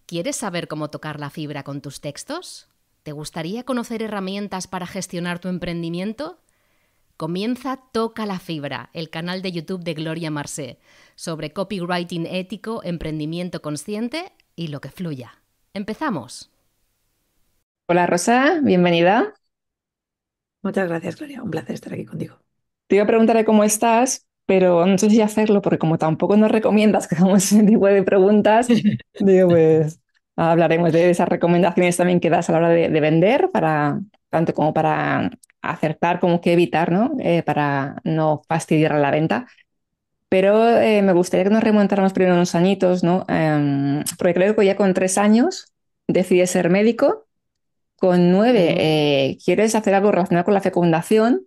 ¿Quieres saber cómo tocar la fibra con tus textos? ¿Te gustaría conocer herramientas para gestionar tu emprendimiento? Comienza Toca la Fibra, el canal de YouTube de Gloria Marsé, sobre copywriting ético, emprendimiento consciente y lo que fluya. ¡Empezamos! Hola Rosa, bienvenida. Muchas gracias, Gloria. Un placer estar aquí contigo. Te iba a preguntar de cómo estás, pero no sé si hacerlo porque como tampoco nos recomiendas que hagamos ese tipo de preguntas, digo, pues hablaremos de esas recomendaciones también que das a la hora de vender, para, tanto como para acertar como que evitar, ¿no? Para no fastidiar a la venta. Pero me gustaría que nos remontáramos primero unos añitos, ¿no? Porque creo que ya con 3 años decides ser médico, con nueve Ujú. quieres hacer algo relacionado con la fecundación.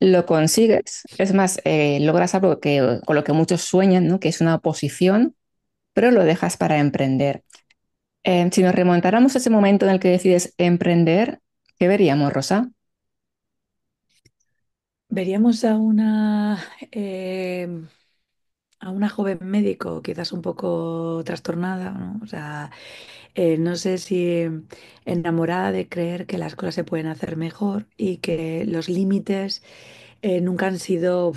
Lo consigues. Es más, logras algo con lo que muchos sueñan, ¿no? Que es una oposición, pero lo dejas para emprender. Si nos remontáramos a ese momento en el que decides emprender, ¿qué veríamos, Rosa? Veríamos a una joven médico, quizás un poco trastornada, ¿no? O sea, no sé si enamorada de creer que las cosas se pueden hacer mejor y que los límites nunca han sido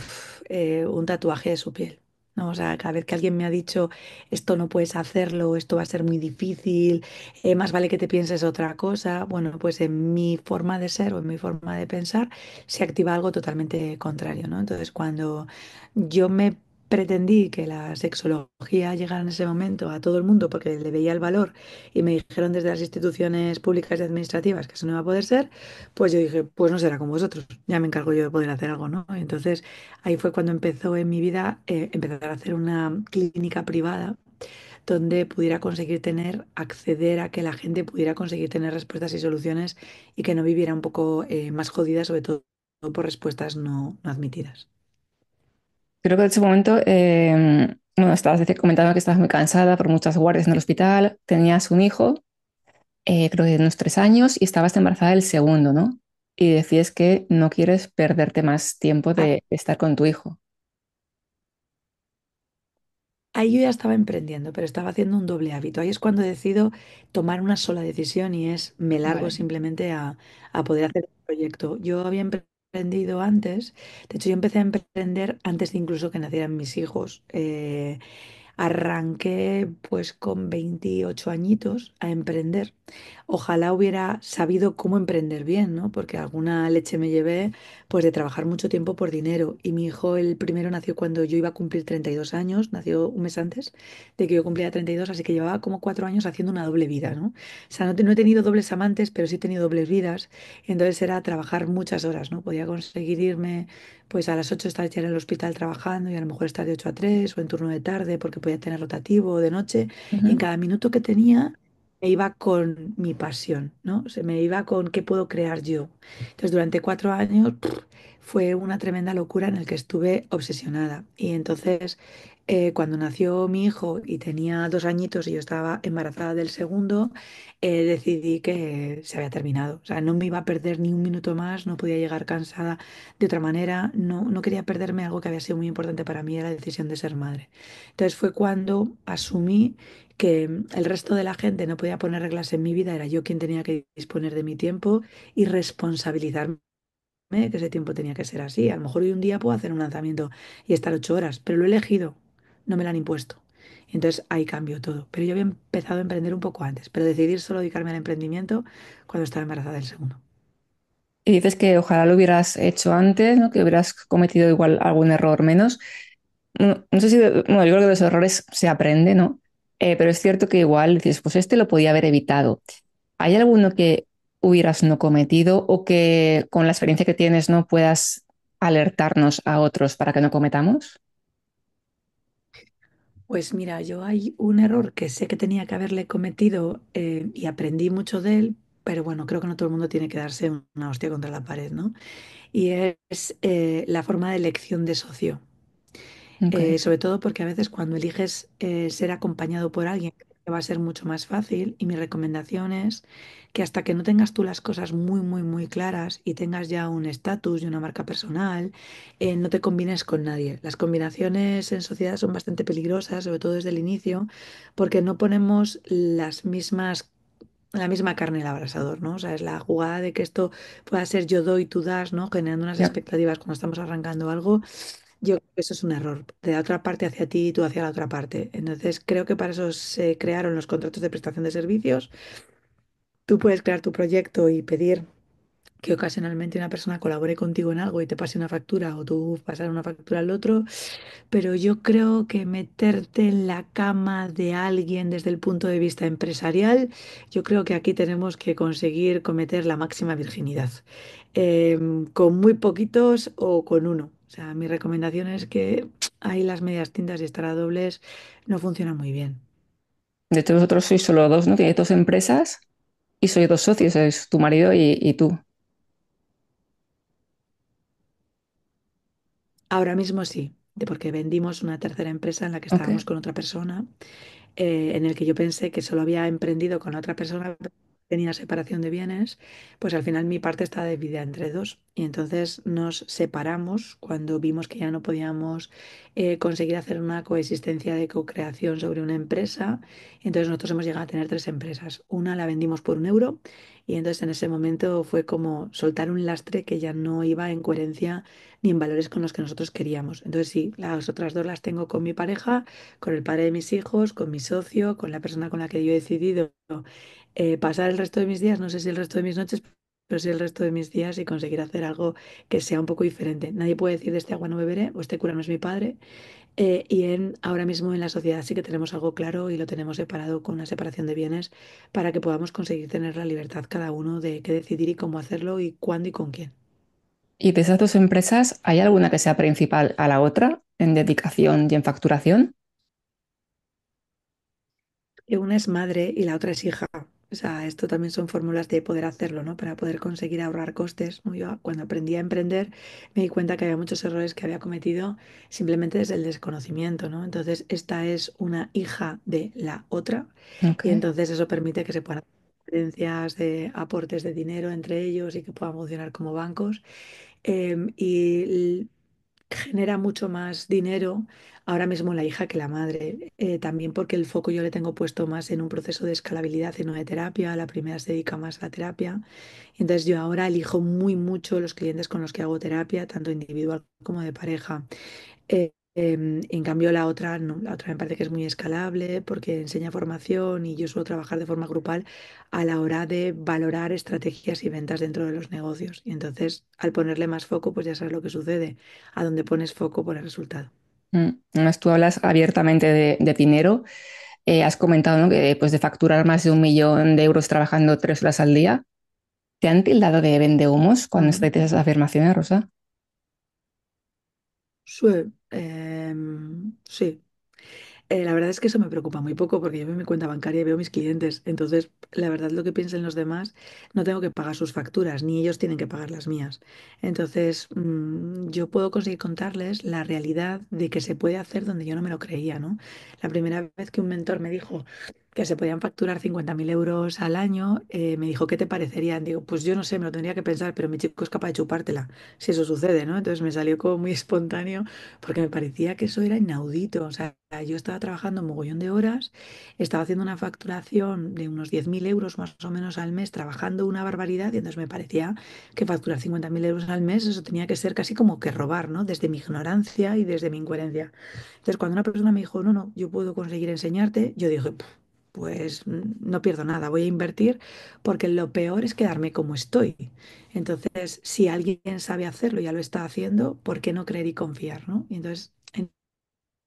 un tatuaje de su piel. ¿No? O sea, cada vez que alguien me ha dicho esto no puedes hacerlo, esto va a ser muy difícil, más vale que te pienses otra cosa, bueno, pues en mi forma de ser o en mi forma de pensar se activa algo totalmente contrario, ¿no? Entonces, cuando yo me pretendí que la sexología llegara en ese momento a todo el mundo porque le veía el valor y me dijeron desde las instituciones públicas y administrativas que eso no iba a poder ser, pues yo dije, pues no será con vosotros, ya me encargo yo de poder hacer algo, ¿no? Entonces ahí fue cuando empezó en mi vida empezar a hacer una clínica privada donde pudiera conseguir tener, acceder a que la gente pudiera conseguir tener respuestas y soluciones y que no viviera un poco más jodida, sobre todo por respuestas no admitidas. Creo que en ese momento, bueno, comentando que estabas muy cansada por muchas guardias en el hospital, tenías un hijo, creo que de unos 3 años, y estabas embarazada del segundo, ¿no? Y decides que no quieres perderte más tiempo Ah, de estar con tu hijo. ahí yo ya estaba emprendiendo, pero estaba haciendo un doble hábito. Ahí es cuando decido tomar una sola decisión y es me largo Vale. simplemente a poder hacer el proyecto. Yo había emprendido antes, de hecho yo empecé a emprender antes de incluso que nacieran mis hijos. Arranqué pues con 28 añitos a emprender. Ojalá hubiera sabido cómo emprender bien, ¿no? Porque alguna leche me llevé pues de trabajar mucho tiempo por dinero. Y mi hijo, el primero, nació cuando yo iba a cumplir 32 años, nació un mes antes de que yo cumpliera 32, así que llevaba como 4 años haciendo una doble vida, ¿no? O sea, no he tenido dobles amantes, pero sí he tenido dobles vidas. Entonces era trabajar muchas horas, ¿no? Podía conseguir irme pues a las 8 estar ya en el hospital trabajando y a lo mejor estar de 8 a 3 o en turno de tarde porque podía tener rotativo o de noche. Y en Ujú. cada minuto que tenía me iba con mi pasión, ¿no? O sea, me iba con qué puedo crear yo. Entonces, durante 4 años fue una tremenda locura en el que estuve obsesionada. Y entonces, cuando nació mi hijo y tenía 2 añitos y yo estaba embarazada del segundo, decidí que se había terminado. O sea, no me iba a perder ni un minuto más, no podía llegar cansada de otra manera, no quería perderme algo que había sido muy importante para mí, era la decisión de ser madre. Entonces fue cuando asumí que el resto de la gente no podía poner reglas en mi vida, era yo quien tenía que disponer de mi tiempo y responsabilizarme de que ese tiempo tenía que ser así. A lo mejor hoy un día puedo hacer un lanzamiento y estar 8 horas, pero lo he elegido, no me lo han impuesto. Entonces ahí cambió todo. Pero yo había empezado a emprender un poco antes, pero decidí solo dedicarme al emprendimiento cuando estaba embarazada del segundo. Y dices que ojalá lo hubieras hecho antes, ¿no? Que hubieras cometido igual algún error menos. No sé si, bueno, yo creo que de los errores se aprende, ¿no? Pero es cierto que igual dices, pues este lo podía haber evitado. ¿Hay alguno que hubieras no cometido o que con la experiencia que tienes no puedas alertarnos a otros para que no cometamos? Pues mira, yo hay un error que sé que tenía que haberle cometido y aprendí mucho de él, pero bueno, creo que no todo el mundo tiene que darse una hostia contra la pared, ¿no? Y es la forma de elección de socio. Ok. Sobre todo porque a veces cuando eliges ser acompañado por alguien, que va a ser mucho más fácil y mi recomendación es que hasta que no tengas tú las cosas muy, muy, muy claras y tengas ya un estatus y una marca personal, no te combines con nadie. Las combinaciones en sociedad son bastante peligrosas, sobre todo desde el inicio, porque no ponemos la misma carne al abrasador, ¿no? O sea, es la jugada de que esto pueda ser yo doy, tú das, ¿no? Generando unas Ya. expectativas cuando estamos arrancando algo. Yo creo que eso es un error, de la otra parte hacia ti y tú hacia la otra parte. Entonces, creo que para eso se crearon los contratos de prestación de servicios. Tú puedes crear tu proyecto y pedir que ocasionalmente una persona colabore contigo en algo y te pase una factura o tú pasar una factura al otro, pero yo creo que meterte en la cama de alguien desde el punto de vista empresarial, yo creo que aquí tenemos que conseguir cometer la máxima virginidad, con muy poquitos o con uno. O sea, mi recomendación es que ahí las medias tintas y estar a dobles no funciona muy bien. De hecho, vosotros sois solo dos, ¿no? Tienes dos empresas y sois dos socios, es tu marido y tú. Ahora mismo sí, porque vendimos una tercera empresa en la que Ok. estábamos con otra persona, en el que yo pensé que solo había emprendido con la otra persona, tenía separación de bienes, pues al final mi parte está dividida entre dos. Y entonces nos separamos cuando vimos que ya no podíamos conseguir hacer una coexistencia de co-creación sobre una empresa. Y entonces nosotros hemos llegado a tener tres empresas. Una la vendimos por 1 euro y entonces en ese momento fue como soltar un lastre que ya no iba en coherencia ni en valores con los que nosotros queríamos. Entonces sí, las otras dos las tengo con mi pareja, con el padre de mis hijos, con mi socio, con la persona con la que yo he decidido pasar el resto de mis días, no sé si el resto de mis noches, pero sí el resto de mis días y conseguir hacer algo que sea un poco diferente. Nadie puede decir de este agua no beberé o este cura no es mi padre. Ahora mismo en la sociedad sí que tenemos algo claro y lo tenemos separado con una separación de bienes para que podamos conseguir tener la libertad cada uno de qué decidir y cómo hacerlo y cuándo y con quién. ¿Y de esas dos empresas, hay alguna que sea principal a la otra en dedicación y en facturación? Una es madre y la otra es hija. O sea, esto también son fórmulas de poder hacerlo, ¿no? Para poder conseguir ahorrar costes, ¿no? Yo cuando aprendí a emprender me di cuenta que había muchos errores que había cometido simplemente desde el desconocimiento, ¿no? Entonces, esta es una hija de la otra Ok. y entonces eso permite que se puedan hacer diferencias de aportes de dinero entre ellos y que puedan funcionar como bancos. Y genera mucho más dinero ahora mismo la hija que la madre. También porque el foco yo le tengo puesto más en un proceso de escalabilidad y no de terapia. La primera se dedica más a la terapia. Entonces yo ahora elijo muy mucho los clientes con los que hago terapia, tanto individual como de pareja. En cambio, la otra no, la otra me parece que es muy escalable porque enseña formación y yo suelo trabajar de forma grupal a la hora de valorar estrategias y ventas dentro de los negocios. Y entonces, al ponerle más foco, pues ya sabes lo que sucede. A donde pones foco, pones resultado. Además, tú hablas abiertamente de dinero. Has comentado, ¿no? que pues, de facturar más de 1 millón de euros trabajando 3 horas al día. ¿Te han tildado de vendehumos cuando Ujú. dices esas afirmaciones, Rosa? Sí, sí. La verdad es que eso me preocupa muy poco porque yo veo mi cuenta bancaria y veo mis clientes. Entonces, la verdad, lo que piensen los demás, no tengo que pagar sus facturas, ni ellos tienen que pagar las mías. Entonces, yo puedo conseguir contarles la realidad de que se puede hacer donde yo no me lo creía, ¿no? La primera vez que un mentor me dijo que se podían facturar 50.000 euros al año, me dijo, ¿qué te parecerían? Digo, pues yo no sé, me lo tendría que pensar, pero mi chico es capaz de chupártela, si eso sucede, ¿no? Entonces me salió como muy espontáneo porque me parecía que eso era inaudito. O sea, yo estaba trabajando un mogollón de horas, estaba haciendo una facturación de unos 10.000 euros más o menos al mes, trabajando una barbaridad, y entonces me parecía que facturar 50.000 euros al mes, eso tenía que ser casi como que robar, ¿no? Desde mi ignorancia y desde mi incoherencia. Entonces, cuando una persona me dijo, no, no, yo puedo conseguir enseñarte, yo dije, pues no pierdo nada, voy a invertir porque lo peor es quedarme como estoy. Entonces, si alguien sabe hacerlo, ya lo está haciendo, ¿por qué no creer y confiar, ¿no? Y entonces,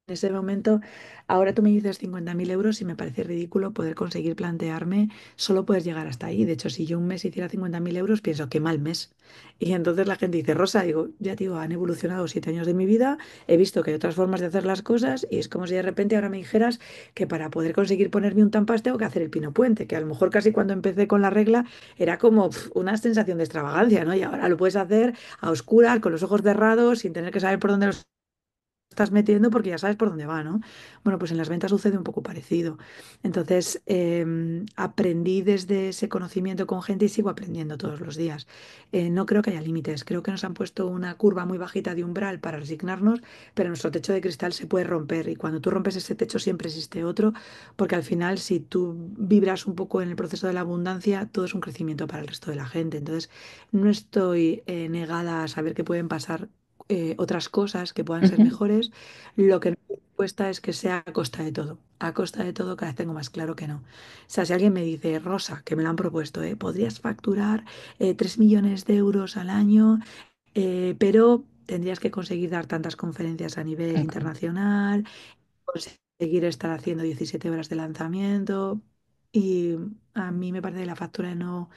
en ese momento, ahora tú me dices 50.000 euros y me parece ridículo poder conseguir plantearme solo poder llegar hasta ahí. De hecho, si yo un mes hiciera 50.000 euros, pienso, qué mal mes. Y entonces la gente dice, Rosa, digo, ya digo, han evolucionado 7 años de mi vida, he visto que hay otras formas de hacer las cosas y es como si de repente ahora me dijeras que para poder conseguir ponerme un tampás tengo que hacer el pino puente, que a lo mejor casi cuando empecé con la regla era como una sensación de extravagancia, ¿no? Y ahora lo puedes hacer a oscuras, con los ojos cerrados, sin tener que saber por dónde los estás metiendo porque ya sabes por dónde va, ¿no? Bueno, pues en las ventas sucede un poco parecido. Entonces, aprendí desde ese conocimiento con gente y sigo aprendiendo todos los días. No creo que haya límites, creo que nos han puesto una curva muy bajita de umbral para resignarnos, pero nuestro techo de cristal se puede romper y cuando tú rompes ese techo siempre existe otro, porque al final si tú vibras un poco en el proceso de la abundancia, todo es un crecimiento para el resto de la gente. Entonces, no estoy negada a saber que pueden pasar otras cosas que puedan ser Ujú. mejores. Lo que no estoy dispuesta es que sea a costa de todo. A costa de todo cada vez tengo más claro que no. O sea, si alguien me dice, Rosa, que me lo han propuesto, podrías facturar 3 millones de euros al año, pero tendrías que conseguir dar tantas conferencias a nivel Ok. internacional, conseguir estar haciendo 17 horas de lanzamiento. Y a mí me parece que la factura de no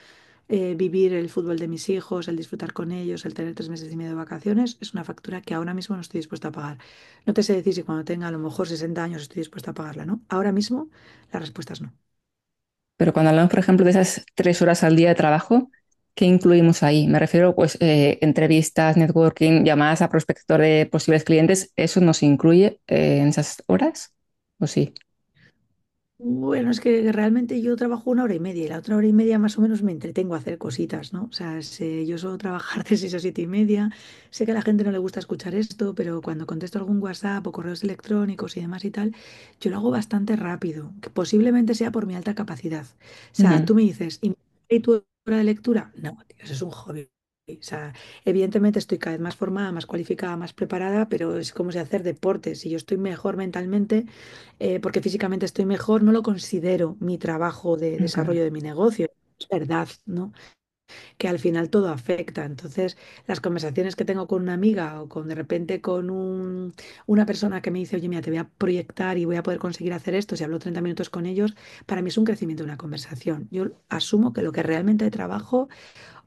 vivir el fútbol de mis hijos, el disfrutar con ellos, el tener 3 meses y medio de vacaciones, es una factura que ahora mismo no estoy dispuesta a pagar. No te sé decir si cuando tenga a lo mejor 60 años estoy dispuesta a pagarla, ¿no? Ahora mismo la respuesta es no. Pero cuando hablamos, por ejemplo, de esas 3 horas al día de trabajo, ¿qué incluimos ahí? Me refiero, pues, entrevistas, networking, llamadas a prospector de posibles clientes. ¿Eso no se incluye en esas horas? ¿O sí? Bueno, es que realmente yo trabajo 1 hora y media y la otra hora y media más o menos me entretengo a hacer cositas, ¿no? O sea, yo suelo trabajar de 6 a 7 y media. Sé que a la gente no le gusta escuchar esto, pero cuando contesto algún WhatsApp o correos electrónicos y demás y tal, yo lo hago bastante rápido, que posiblemente sea por mi alta capacidad. O sea, Ujú. tú me dices, ¿y tu hora de lectura? No, tío, eso es un hobby. O sea, evidentemente estoy cada vez más formada, más cualificada, más preparada, pero es como si hacer deporte. Si yo estoy mejor mentalmente, porque físicamente estoy mejor, no lo considero mi trabajo de Ok. desarrollo de mi negocio. Es verdad, ¿no? Que al final todo afecta. Entonces, las conversaciones que tengo con una amiga o con de repente con una persona que me dice, oye, mira, te voy a proyectar y voy a poder conseguir hacer esto, si hablo 30 minutos con ellos, para mí es un crecimiento de una conversación. Yo asumo que lo que realmente trabajo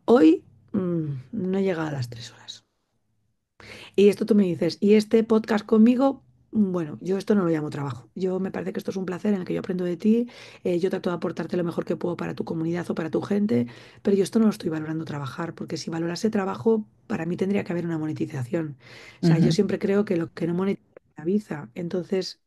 hoy no llega a las 3 horas. Y esto tú me dices, ¿y este podcast conmigo? Bueno, yo esto no lo llamo trabajo. Yo me parece que esto es un placer en el que yo aprendo de ti, yo trato de aportarte lo mejor que puedo para tu comunidad o para tu gente, pero yo esto no lo estoy valorando trabajar, porque si valorase trabajo, para mí tendría que haber una monetización. O sea, yo Ujú. siempre creo que lo que no monetiza esclaviza. Entonces,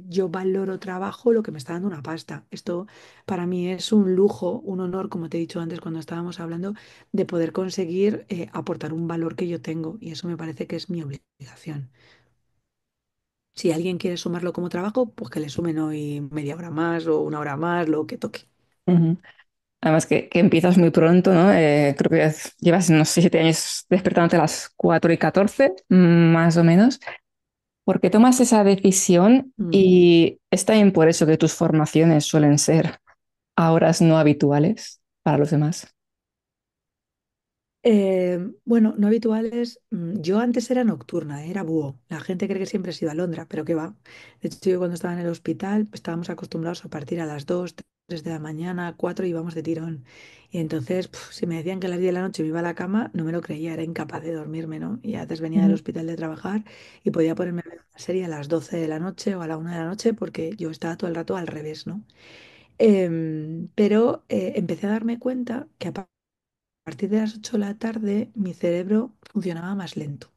yo valoro trabajo lo que me está dando una pasta. Esto para mí es un lujo, un honor, como te he dicho antes cuando estábamos hablando de poder conseguir aportar un valor que yo tengo y eso me parece que es mi obligación. Si alguien quiere sumarlo como trabajo, pues que le sumen hoy media hora más o 1 hora más, lo que toque. Ujú. Además que empiezas muy pronto, ¿no? Creo que llevas unos 7 años despertándote a las 4:14, más o menos. ¿Por qué tomas esa decisión? Mm. Y es también por eso que tus formaciones suelen ser a horas no habituales para los demás. Bueno, no habituales. Yo antes era nocturna, era búho. La gente cree que siempre he sido alondra, pero qué va. De hecho, yo cuando estaba en el hospital pues, estábamos acostumbrados a partir a las 2, 3 de la mañana, 4 íbamos de tirón. Y entonces, si me decían que a las 10 de la noche me iba a la cama, no me lo creía, era incapaz de dormirme, ¿no? Y antes venía del Ujú. hospital de trabajar y podía ponerme a ver una serie a las 12 de la noche o a la 1 de la noche porque yo estaba todo el rato al revés, ¿no? Pero empecé a darme cuenta que a partir de las 8 de la tarde mi cerebro funcionaba más lento.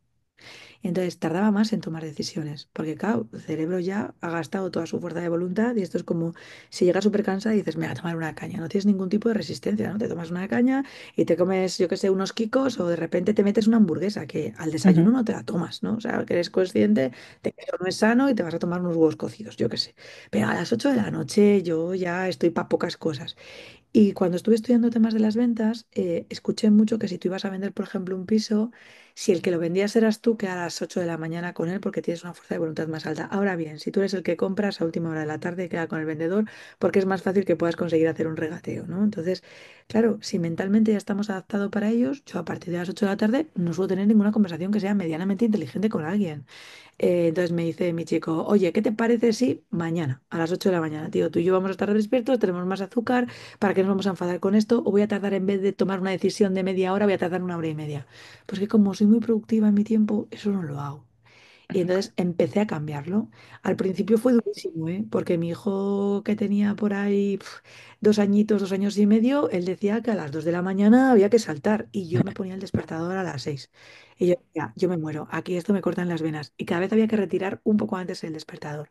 Entonces tardaba más en tomar decisiones, porque claro, el cerebro ya ha gastado toda su fuerza de voluntad y esto es como si llegas súper cansada y dices, me voy a tomar una caña, no tienes ningún tipo de resistencia, ¿no? Te tomas una caña y te comes, yo qué sé, unos quicos o de repente te metes una hamburguesa que al desayuno Ujú. no te la tomas, ¿no? O sea, que eres consciente de que eso no es sano y te vas a tomar unos huevos cocidos, yo qué sé. Pero a las 8 de la noche yo ya estoy para pocas cosas. Y cuando estuve estudiando temas de las ventas, escuché mucho que si tú ibas a vender, por ejemplo, un piso, si el que lo vendías eras tú, que a las 8 de la mañana con él porque tienes una fuerza de voluntad más alta. Ahora bien, si tú eres el que compras a última hora de la tarde, queda con el vendedor porque es más fácil que puedas conseguir hacer un regateo, ¿no? Entonces, claro, si mentalmente ya estamos adaptados para ellos, yo a partir de las 8 de la tarde no suelo tener ninguna conversación que sea medianamente inteligente con alguien. Entonces me dice mi chico, oye, ¿qué te parece si mañana a las 8 de la mañana, tío, tú y yo vamos a estar despiertos, tenemos más azúcar, ¿para qué nos vamos a enfadar con esto? ¿O voy a tardar en vez de tomar una decisión de media hora, voy a tardar 1 hora y media? Pues que como soy muy productiva en mi tiempo, eso no lo hago. Y entonces empecé a cambiarlo. Al principio fue durísimo, ¿eh? Porque mi hijo que tenía por ahí 2 añitos, 2 años y medio, él decía que a las 2 de la mañana había que saltar y yo me ponía el despertador a las 6. Y yo, ya, yo me muero, aquí esto me cortan las venas. Y cada vez había que retirar un poco antes el despertador.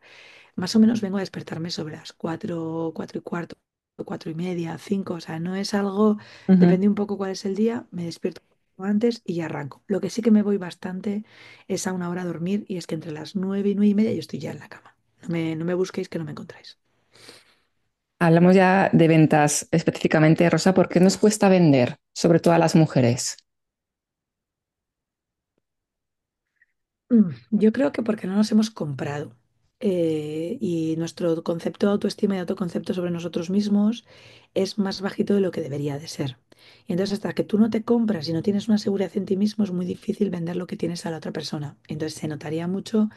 Más o menos vengo a despertarme sobre las 4, 4:15, 4:30, 5. O sea, no es algo, Ujú. depende un poco cuál es el día, me despierto antes y ya arranco. Lo que sí que me voy bastante es a una hora a dormir y es que entre las 9 y 9:30 yo estoy ya en la cama. No me busquéis que no me encontráis. Hablamos ya de ventas específicamente, Rosa. ¿Por qué nos cuesta vender, sobre todo a las mujeres? Yo creo que porque no nos hemos comprado. Y nuestro concepto de autoestima y autoconcepto sobre nosotros mismos es más bajito de lo que debería de ser. Y entonces, hasta que tú no te compras y no tienes una seguridad en ti mismo, es muy difícil vender lo que tienes a la otra persona. Entonces, se notaría mucho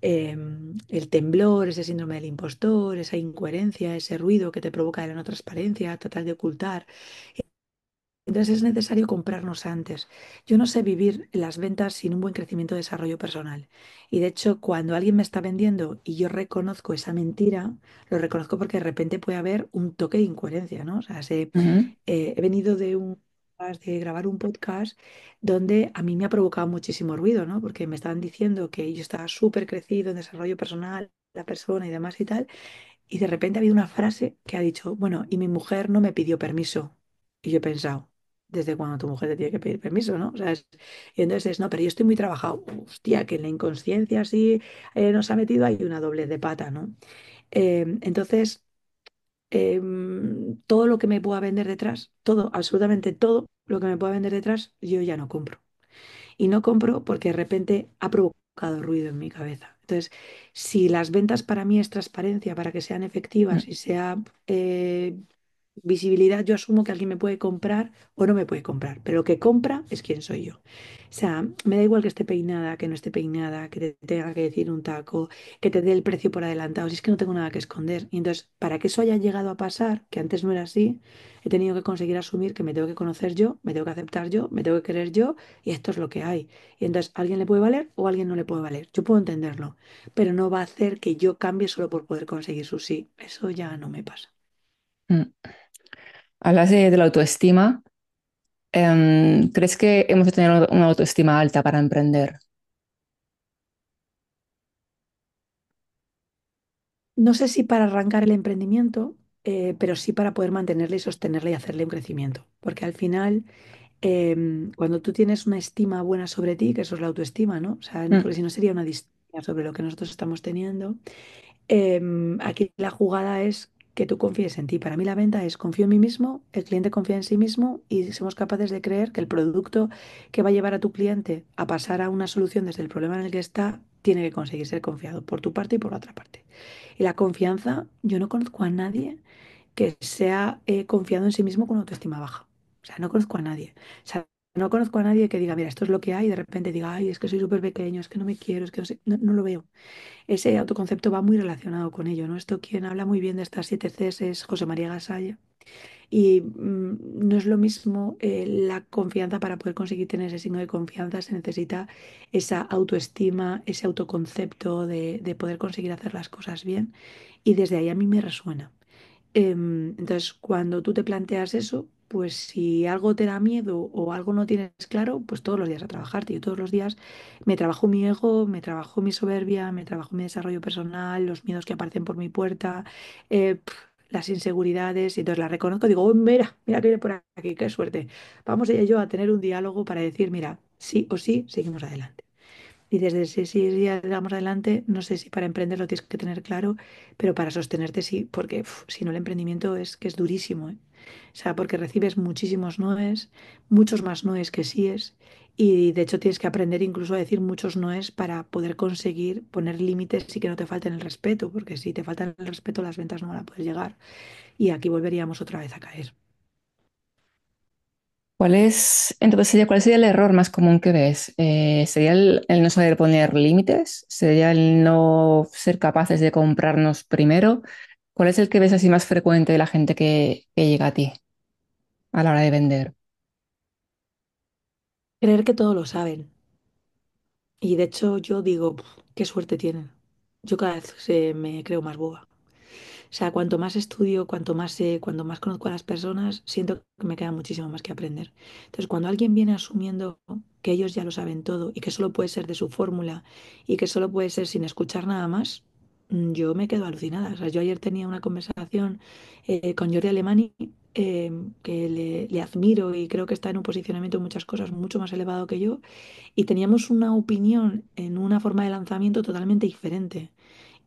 el temblor, ese síndrome del impostor, esa incoherencia, ese ruido que te provoca la no transparencia, tratar de ocultar. Entonces es necesario comprarnos antes. Yo no sé vivir las ventas sin un buen crecimiento y desarrollo personal. Y de hecho, cuando alguien me está vendiendo y yo reconozco esa mentira, lo reconozco porque de repente puede haber un toque de incoherencia, ¿no? O sea, Ujú. he venido de grabar un podcast donde a mí me ha provocado muchísimo ruido, ¿no? Porque me estaban diciendo que yo estaba súper crecido en desarrollo personal, la persona y demás y tal. Y de repente ha habido una frase que ha dicho, bueno, y mi mujer no me pidió permiso. Y yo he pensado, ¿desde cuándo tu mujer te tiene que pedir permiso, no? O sea, y entonces es, no, pero yo estoy muy trabajado. Hostia, que en la inconsciencia sí nos ha metido ahí una doble de pata, ¿no? Entonces, todo lo que me pueda vender detrás, todo, absolutamente todo lo que me pueda vender detrás, yo ya no compro. Y no compro porque de repente ha provocado ruido en mi cabeza. Entonces, si las ventas para mí es transparencia, para que sean efectivas y sea visibilidad, yo asumo que alguien me puede comprar o no me puede comprar, pero lo que compra es quién soy yo. O sea, me da igual que esté peinada, que no esté peinada, que te tenga que decir un taco, que te dé el precio por adelantado, si es que no tengo nada que esconder. Y entonces, para que eso haya llegado a pasar, que antes no era así, he tenido que conseguir asumir que me tengo que conocer yo, me tengo que aceptar yo, me tengo que querer yo y esto es lo que hay. Y entonces, ¿a alguien le puede valer o a alguien no le puede valer? Yo puedo entenderlo, pero no va a hacer que yo cambie solo por poder conseguir su sí. Eso ya no me pasa. Mm. Hablas de la autoestima. ¿Crees que hemos de tener una autoestima alta para emprender? No sé si para arrancar el emprendimiento, pero sí para poder mantenerle y sostenerle y hacerle un crecimiento. Porque al final, cuando tú tienes una estima buena sobre ti, que eso es la autoestima, ¿no? O sea, Mm. porque si no sería una distancia sobre lo que nosotros estamos teniendo. Aquí la jugada es que tú confíes en ti. Para mí la venta es confío en mí mismo, el cliente confía en sí mismo y somos capaces de creer que el producto que va a llevar a tu cliente a pasar a una solución desde el problema en el que está, tiene que conseguir ser confiado por tu parte y por la otra parte. Y la confianza, yo no conozco a nadie que sea confiado en sí mismo con autoestima baja. O sea, no conozco a nadie. O sea, no conozco a nadie que diga, mira, esto es lo que hay y de repente diga, ay, es que soy súper pequeño, es que no me quiero, es que no sé, no, no lo veo. Ese autoconcepto va muy relacionado con ello, ¿no? Esto quien habla muy bien de estas 7 Cs es José María Gasalla. Y no es lo mismo la confianza para poder conseguir tener ese signo de confianza, se necesita esa autoestima, ese autoconcepto de poder conseguir hacer las cosas bien. Y desde ahí a mí me resuena. Entonces, cuando tú te planteas eso, pues si algo te da miedo o algo no tienes claro, pues todos los días a trabajarte. Yo todos los días me trabajo mi ego, me trabajo mi soberbia, me trabajo mi desarrollo personal, los miedos que aparecen por mi puerta, las inseguridades, y entonces las reconozco y digo, "Oh, mira, mira que viene por aquí, qué suerte. Vamos ella y yo a tener un diálogo para decir, mira, sí o sí, seguimos adelante. Y desde ese sí ya vamos adelante, no sé si para emprender lo tienes que tener claro, pero para sostenerte sí, porque si no el emprendimiento es que es durísimo, ¿eh? O sea, porque recibes muchísimos noes, muchos más noes que síes, y de hecho tienes que aprender incluso a decir muchos noes para poder conseguir poner límites y que no te falten el respeto, porque si te faltan el respeto las ventas no van a poder llegar. Y aquí volveríamos otra vez a caer. ¿Cuál sería el error más común que ves? ¿Sería el no saber poner límites? ¿Sería el no ser capaces de comprarnos primero? ¿Cuál es el que ves así más frecuente de la gente que llega a ti a la hora de vender? Creer que todo lo saben. Y de hecho yo digo, qué suerte tienen. Yo cada vez me creo más boba. O sea, cuanto más estudio, cuanto más sé, cuanto más conozco a las personas, siento que me queda muchísimo más que aprender. Entonces, cuando alguien viene asumiendo que ellos ya lo saben todo y que solo puede ser de su fórmula y que solo puede ser sin escuchar nada más, yo me quedo alucinada. O sea, yo ayer tenía una conversación con Jordi Alemany, que le admiro y creo que está en un posicionamiento en muchas cosas mucho más elevado que yo, y teníamos una opinión en una forma de lanzamiento totalmente diferente.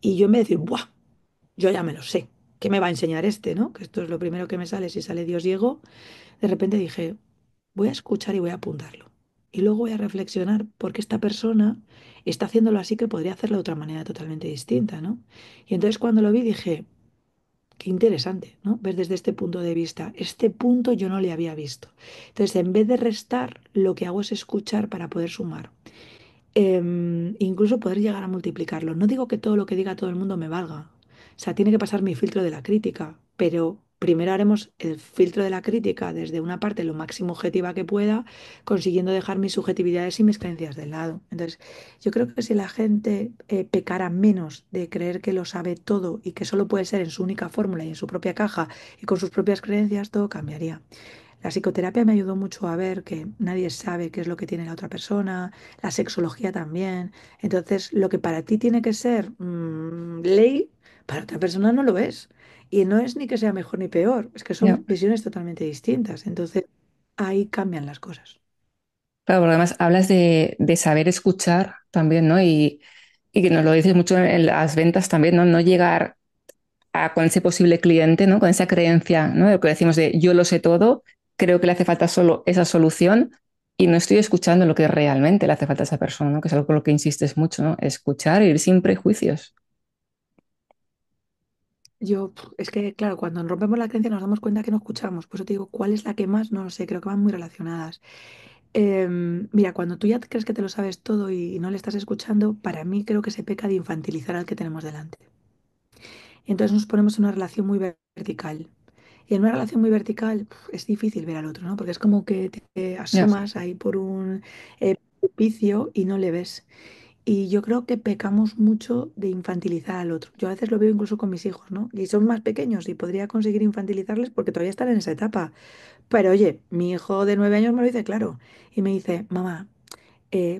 Y yo en vez de decir, ¡buah! Yo ya me lo sé. ¿Qué me va a enseñar este, no? Que esto es lo primero que me sale si sale Dios Diego. De repente dije, voy a escuchar y voy a apuntarlo. Y luego voy a reflexionar por qué esta persona está haciéndolo así que podría hacerlo de otra manera totalmente distinta, ¿no? Y entonces cuando lo vi dije, qué interesante, ¿no? Ver desde este punto de vista. Este punto yo no le había visto. Entonces, en vez de restar, lo que hago es escuchar para poder sumar, incluso poder llegar a multiplicarlo. No digo que todo lo que diga todo el mundo me valga. O sea, tiene que pasar mi filtro de la crítica, pero primero haremos el filtro de la crítica desde una parte lo máximo objetiva que pueda, consiguiendo dejar mis subjetividades y mis creencias de lado. Entonces, yo creo que si la gente pecara menos de creer que lo sabe todo y que solo puede ser en su única fórmula y en su propia caja y con sus propias creencias, todo cambiaría. La psicoterapia me ayudó mucho a ver que nadie sabe qué es lo que tiene la otra persona, la sexología también. Entonces, lo que para ti tiene que ser ley, para otra persona no lo es. Y no es ni que sea mejor ni peor, es que Ya. son visiones totalmente distintas. Entonces, ahí cambian las cosas. Claro, porque además hablas de saber escuchar también, ¿no? Y que nos lo dices mucho en las ventas también, ¿no? No llegar con ese posible cliente, ¿no? Con esa creencia, ¿no? De lo que decimos de yo lo sé todo, creo que le hace falta solo esa solución y no estoy escuchando lo que realmente le hace falta a esa persona, ¿no? Que es algo con lo que insistes mucho, ¿no? Escuchar y ir sin prejuicios. Es que, claro, cuando rompemos la creencia nos damos cuenta que no escuchamos. Por eso te digo, ¿cuál es la que más? No lo sé, creo que van muy relacionadas. Mira, cuando tú ya crees que te lo sabes todo y no le estás escuchando, para mí creo que se peca de infantilizar al que tenemos delante. Y entonces nos ponemos en una relación muy vertical. Y en una relación muy vertical es difícil ver al otro, ¿no? Porque es como que te Ya. asomas ahí por un precipicio y no le ves. Y yo creo que pecamos mucho de infantilizar al otro. Yo a veces lo veo incluso con mis hijos, ¿no? Y son más pequeños y podría conseguir infantilizarles porque todavía están en esa etapa. Pero oye, mi hijo de 9 años me lo dice claro. Y me dice, mamá,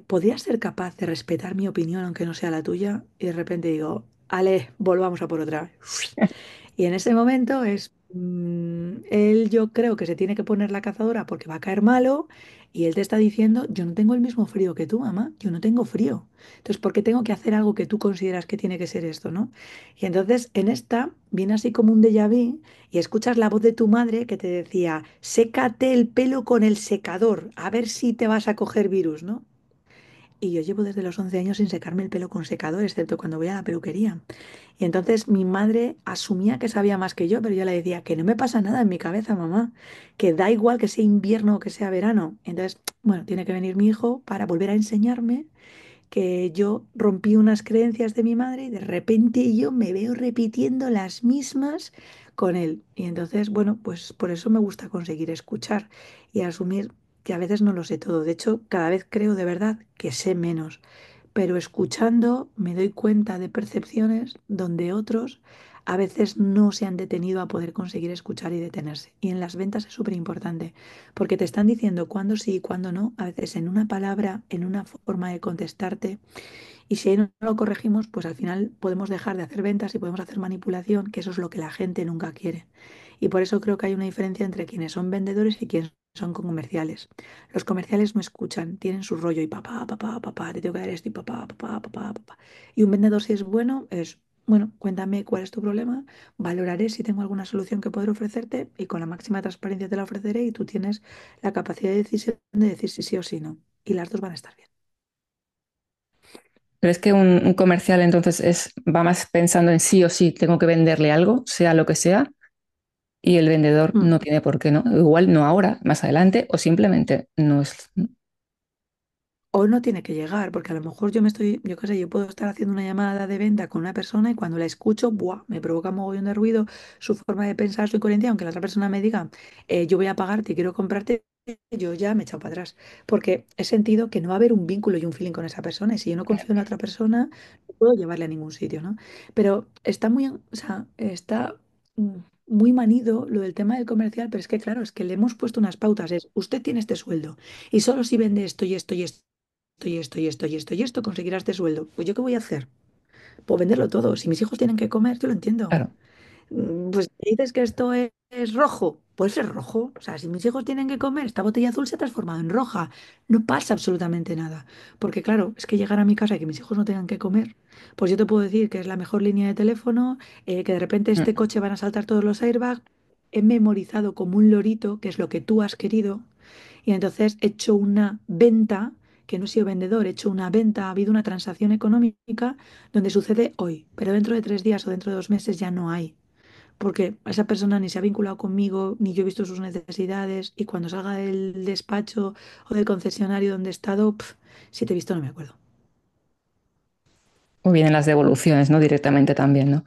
¿podrías ser capaz de respetar mi opinión aunque no sea la tuya? Y de repente digo, Ale, volvamos a por otra vez. Y en ese momento él yo creo que se tiene que poner la cazadora porque va a caer malo y él te está diciendo, yo no tengo el mismo frío que tú, mamá, yo no tengo frío. Entonces, ¿por qué tengo que hacer algo que tú consideras que tiene que ser esto, no? Y entonces en esta viene así como un déjà vu y escuchas la voz de tu madre que te decía, sécate el pelo con el secador, a ver si te vas a coger virus, ¿no? Y yo llevo desde los 11 años sin secarme el pelo con secador, excepto cuando voy a la peluquería. Y entonces mi madre asumía que sabía más que yo, pero yo le decía que no me pasa nada en mi cabeza, mamá, que da igual que sea invierno o que sea verano. Entonces, bueno, tiene que venir mi hijo para volver a enseñarme que yo rompí unas creencias de mi madre y de repente yo me veo repitiendo las mismas con él. Y entonces, bueno, pues por eso me gusta conseguir escuchar y asumir que a veces no lo sé todo. De hecho, cada vez creo de verdad que sé menos, pero escuchando me doy cuenta de percepciones donde otros a veces no se han detenido a poder conseguir escuchar y detenerse. Y en las ventas es súper importante, porque te están diciendo cuándo sí y cuándo no, a veces en una palabra, en una forma de contestarte. Y si ahí no lo corregimos, pues al final podemos dejar de hacer ventas y podemos hacer manipulación, que eso es lo que la gente nunca quiere. Y por eso creo que hay una diferencia entre quienes son vendedores y quienes son comerciales. Los comerciales no escuchan, tienen su rollo y papá, papá, papá, te tengo que dar esto y papá, papá, papá, papá. Y un vendedor si es bueno, es, bueno, cuéntame cuál es tu problema, valoraré si tengo alguna solución que poder ofrecerte y con la máxima transparencia te la ofreceré y tú tienes la capacidad de decisión de decir si sí o si no. Y las dos van a estar bien. ¿Crees que un comercial entonces va más pensando en sí o sí tengo que venderle algo, sea lo que sea, y el vendedor Mm. no tiene por qué, ¿no? Igual no ahora, más adelante, o simplemente no es. O no tiene que llegar, porque a lo mejor yo me estoy, yo qué sé, yo puedo estar haciendo una llamada de venta con una persona y cuando la escucho, ¡buah! Me provoca mogollón de ruido, su forma de pensar, su coherencia, aunque la otra persona me diga, yo voy a pagarte y quiero comprarte, yo ya me he echado para atrás, porque he sentido que no va a haber un vínculo y un feeling con esa persona, y si yo no confío en la otra persona, no puedo llevarle a ningún sitio, ¿no? Pero está muy, o sea, está muy manido lo del tema del comercial, pero es que claro, es que le hemos puesto unas pautas, es, usted tiene este sueldo, y solo si vende esto y esto y esto y esto y esto y esto y esto, conseguirás este sueldo. Pues yo qué voy a hacer? Puedo venderlo todo. Si mis hijos tienen que comer, yo lo entiendo. Claro. Pues si dices que esto es rojo, pues es rojo. O sea, si mis hijos tienen que comer, esta botella azul se ha transformado en roja. No pasa absolutamente nada. Porque claro, es que llegar a mi casa y que mis hijos no tengan que comer, pues yo te puedo decir que es la mejor línea de teléfono, que de repente este Mm. coche van a saltar todos los airbags. He memorizado como un lorito, que es lo que tú has querido, y entonces he hecho una venta, que no he sido vendedor, he hecho una venta, ha habido una transacción económica donde sucede hoy, pero dentro de 3 días o dentro de 2 meses ya no hay, porque esa persona ni se ha vinculado conmigo, ni yo he visto sus necesidades, y cuando salga del despacho o del concesionario donde he estado, si te he visto no me acuerdo. O bien en las devoluciones, ¿no? Directamente también, ¿no?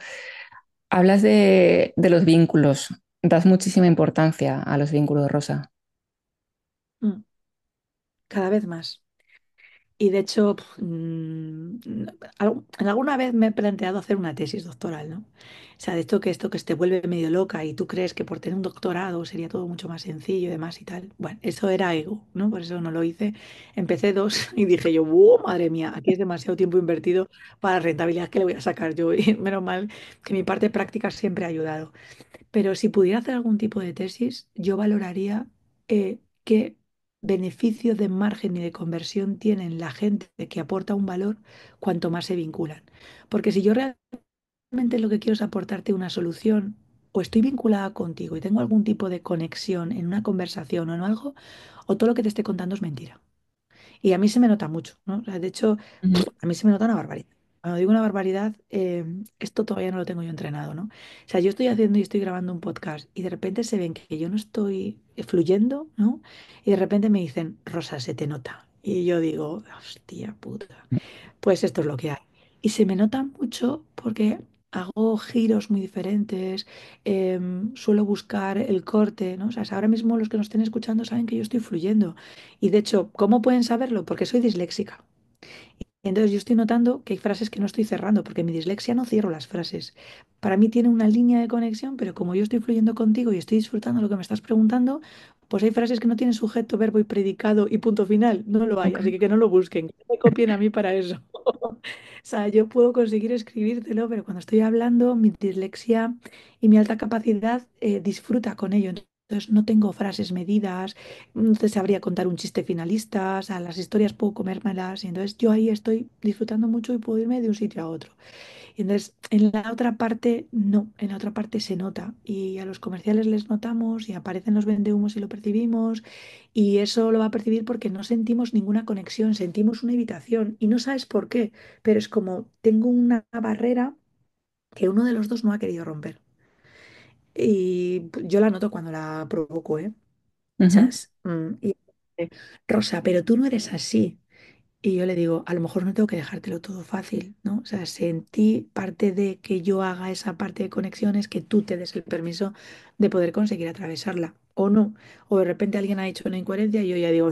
Hablas de los vínculos. Das muchísima importancia a los vínculos, Rosa. Mm, Cada vez más. Y de hecho, en alguna vez me he planteado hacer una tesis doctoral, ¿no? O sea, de esto que te vuelve medio loca y tú crees que por tener un doctorado sería todo mucho más sencillo y demás y tal. Bueno, eso era ego, ¿no? Por eso no lo hice. Empecé dos y dije yo, ¡wow, madre mía! Aquí es demasiado tiempo invertido para la rentabilidad que le voy a sacar yo. Y menos mal que mi parte práctica siempre ha ayudado. Pero si pudiera hacer algún tipo de tesis, yo valoraría qué beneficio de margen y de conversión tienen la gente que aporta un valor cuanto más se vinculan. Porque si yo realmente lo que quiero es aportarte una solución o estoy vinculada contigo y tengo algún tipo de conexión en una conversación o en algo, o todo lo que te esté contando es mentira. Y a mí se me nota mucho, ¿no? O sea, de hecho, Ujú. a mí se me nota una barbaridad. Cuando digo una barbaridad, esto todavía no lo tengo yo entrenado, ¿no? O sea, yo estoy haciendo y estoy grabando un podcast y de repente se ven que yo no estoy fluyendo, ¿no? Y de repente me dicen, Rosa, se te nota. Y yo digo, hostia puta, pues esto es lo que hay. Y se me nota mucho porque hago giros muy diferentes, suelo buscar el corte, ¿no? O sea, ahora mismo los que nos estén escuchando saben que yo estoy fluyendo. Y de hecho, ¿cómo pueden saberlo? Porque soy disléxica. Entonces yo estoy notando que hay frases que no estoy cerrando, porque mi dislexia no cierro las frases. Para mí tiene una línea de conexión, pero como yo estoy fluyendo contigo y estoy disfrutando lo que me estás preguntando, pues hay frases que no tienen sujeto, verbo y predicado y punto final. No lo hay, Ok. así que no lo busquen. Que no me copien a mí para eso. O sea, yo puedo conseguir escribírtelo, pero cuando estoy hablando, mi dislexia y mi alta capacidad disfruta con ello. Entonces no tengo frases medidas, no te sabría contar un chiste finalista, o sea, las historias puedo comérmelas y entonces yo ahí estoy disfrutando mucho y puedo irme de un sitio a otro. Y entonces en la otra parte no, en la otra parte se nota y a los comerciales les notamos y aparecen los vendehumos y lo percibimos y eso lo va a percibir porque no sentimos ninguna conexión, sentimos una evitación y no sabes por qué, pero es como tengo una barrera que uno de los dos no ha querido romper. Y yo la noto cuando la provoco, ¿eh? O sea, Ujú. y, Rosa, pero tú no eres así. Y yo le digo, a lo mejor no tengo que dejártelo todo fácil, ¿no? O sea, sentí parte de que yo haga esa parte de conexiones, que tú te des el permiso de poder conseguir atravesarla, o no. O de repente alguien ha hecho una incoherencia y yo ya digo,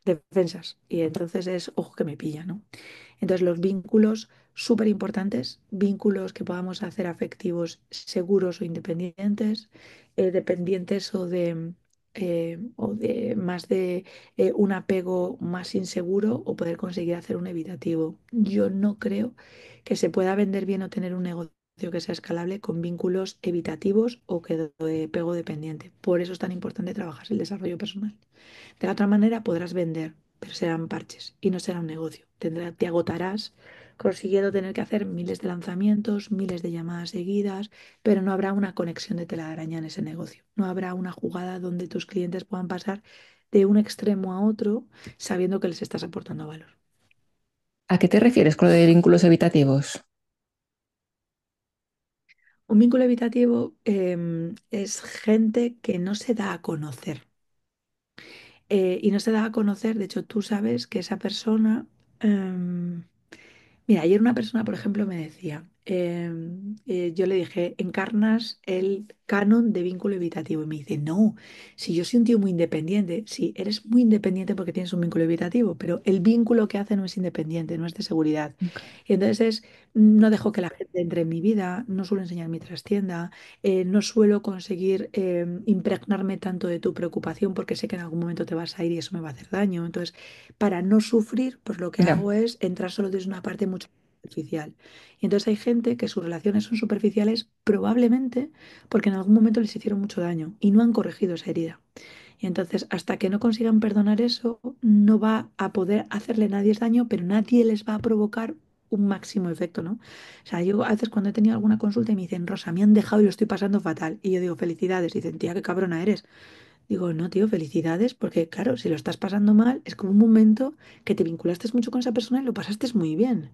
defensas. Y entonces es, ojo que me pilla, ¿no? Entonces los vínculos súper importantes, vínculos que podamos hacer afectivos seguros o independientes, dependientes o de más de un apego más inseguro o poder conseguir hacer un evitativo. Yo no creo que se pueda vender bien o tener un negocio que sea escalable con vínculos evitativos o que de apego dependiente. Por eso es tan importante trabajar el desarrollo personal. De la otra manera podrás vender, pero serán parches y no será un negocio. Te agotarás consiguiendo tener que hacer miles de lanzamientos, miles de llamadas seguidas, pero no habrá una conexión de telaraña en ese negocio. No habrá una jugada donde tus clientes puedan pasar de un extremo a otro sabiendo que les estás aportando valor. ¿A qué te refieres con lo de vínculos evitativos? Un vínculo evitativo es gente que no se da a conocer. y no se da a conocer. De hecho, tú sabes que esa persona... em, Mira, ayer una persona, por ejemplo, me decía, yo le dije, encarnas el canon de vínculo evitativo. Y me dice, no, si yo soy un tío muy independiente, sí, eres muy independiente porque tienes un vínculo evitativo, pero el vínculo que hace no es independiente, no es de seguridad. Y entonces no dejo que la gente entre en mi vida, no suelo enseñar mi trastienda, no suelo conseguir impregnarme tanto de tu preocupación porque sé que en algún momento te vas a ir y eso me va a hacer daño. Entonces, para no sufrir, pues lo que Ya. hago es entrar solo desde una parte mucho más superficial. Y entonces hay gente que sus relaciones son superficiales probablemente porque en algún momento les hicieron mucho daño y no han corregido esa herida. Y entonces, hasta que no consigan perdonar eso, no va a poder hacerle nadie daño, pero nadie les va a provocar un máximo efecto, ¿no? O sea, yo a veces cuando he tenido alguna consulta y me dicen, Rosa, me han dejado y lo estoy pasando fatal. Y yo digo, felicidades. Y dicen, tía, qué cabrona eres. Digo, no, tío, felicidades, porque claro, si lo estás pasando mal, es como un momento que te vinculaste mucho con esa persona y lo pasaste muy bien.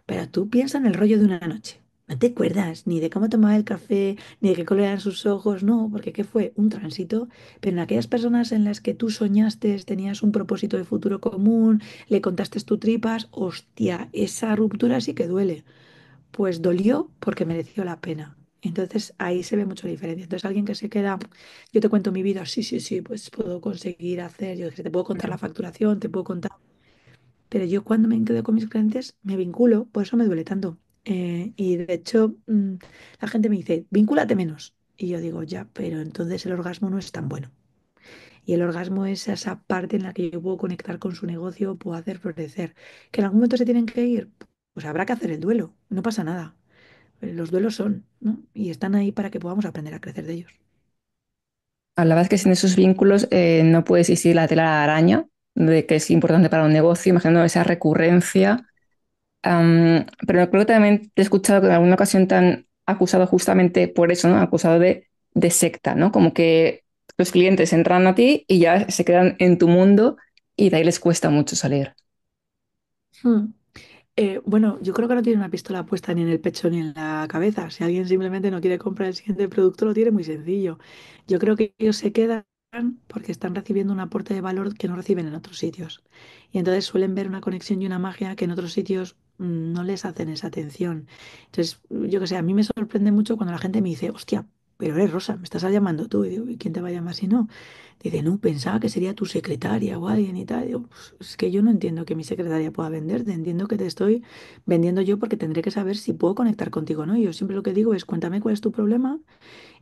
Pero tú piensa en el rollo de una noche. No te acuerdas ni de cómo tomaba el café, ni de qué color eran sus ojos, no, porque ¿qué fue? Un tránsito. Pero en aquellas personas en las que tú soñaste, tenías un propósito de futuro común, le contaste tus tripas, hostia, esa ruptura sí que duele. Pues dolió porque mereció la pena. Entonces ahí se ve mucho la diferencia. Entonces alguien que se queda, yo te cuento mi vida, sí, sí, sí, pues puedo conseguir hacer, yo qué sé, te puedo contar la facturación, te puedo contar, pero yo cuando me quedo con mis clientes me vinculo, por eso me duele tanto. Y de hecho la gente me dice, vincúlate menos. Y yo digo, ya, pero entonces el orgasmo no es tan bueno. Y el orgasmo es esa parte en la que yo puedo conectar con su negocio, puedo hacer florecer. Que en algún momento se tienen que ir, pues habrá que hacer el duelo, no pasa nada. Los duelos son, ¿no? Y están ahí para que podamos aprender a crecer de ellos. Hablabas que sin esos vínculos no puede existir la tela de la araña, de que es importante para un negocio, imaginando esa recurrencia. Pero creo que también te he escuchado que en alguna ocasión te han acusado justamente por eso, ¿no? Acusado de secta, ¿no? Como que los clientes entran a ti y ya se quedan en tu mundo y de ahí les cuesta mucho salir. Hmm. Bueno, yo creo que no tiene una pistola puesta ni en el pecho ni en la cabeza. Si alguien simplemente no quiere comprar el siguiente producto, lo tiene muy sencillo. Yo creo que ellos se quedan porque están recibiendo un aporte de valor que no reciben en otros sitios. Y entonces suelen ver una conexión y una magia que en otros sitios no les hacen esa atención. Entonces, yo qué sé, a mí me sorprende mucho cuando la gente me dice, hostia, pero eres Rosa, me estás llamando tú. Y digo, ¿y quién te va a llamar si no? Dice, no, pensaba que sería tu secretaria o alguien y tal. Digo, "Pues, es que yo no entiendo que mi secretaria pueda venderte, entiendo que te estoy vendiendo yo porque tendré que saber si puedo conectar contigo, ¿no? Yo siempre lo que digo es, cuéntame cuál es tu problema,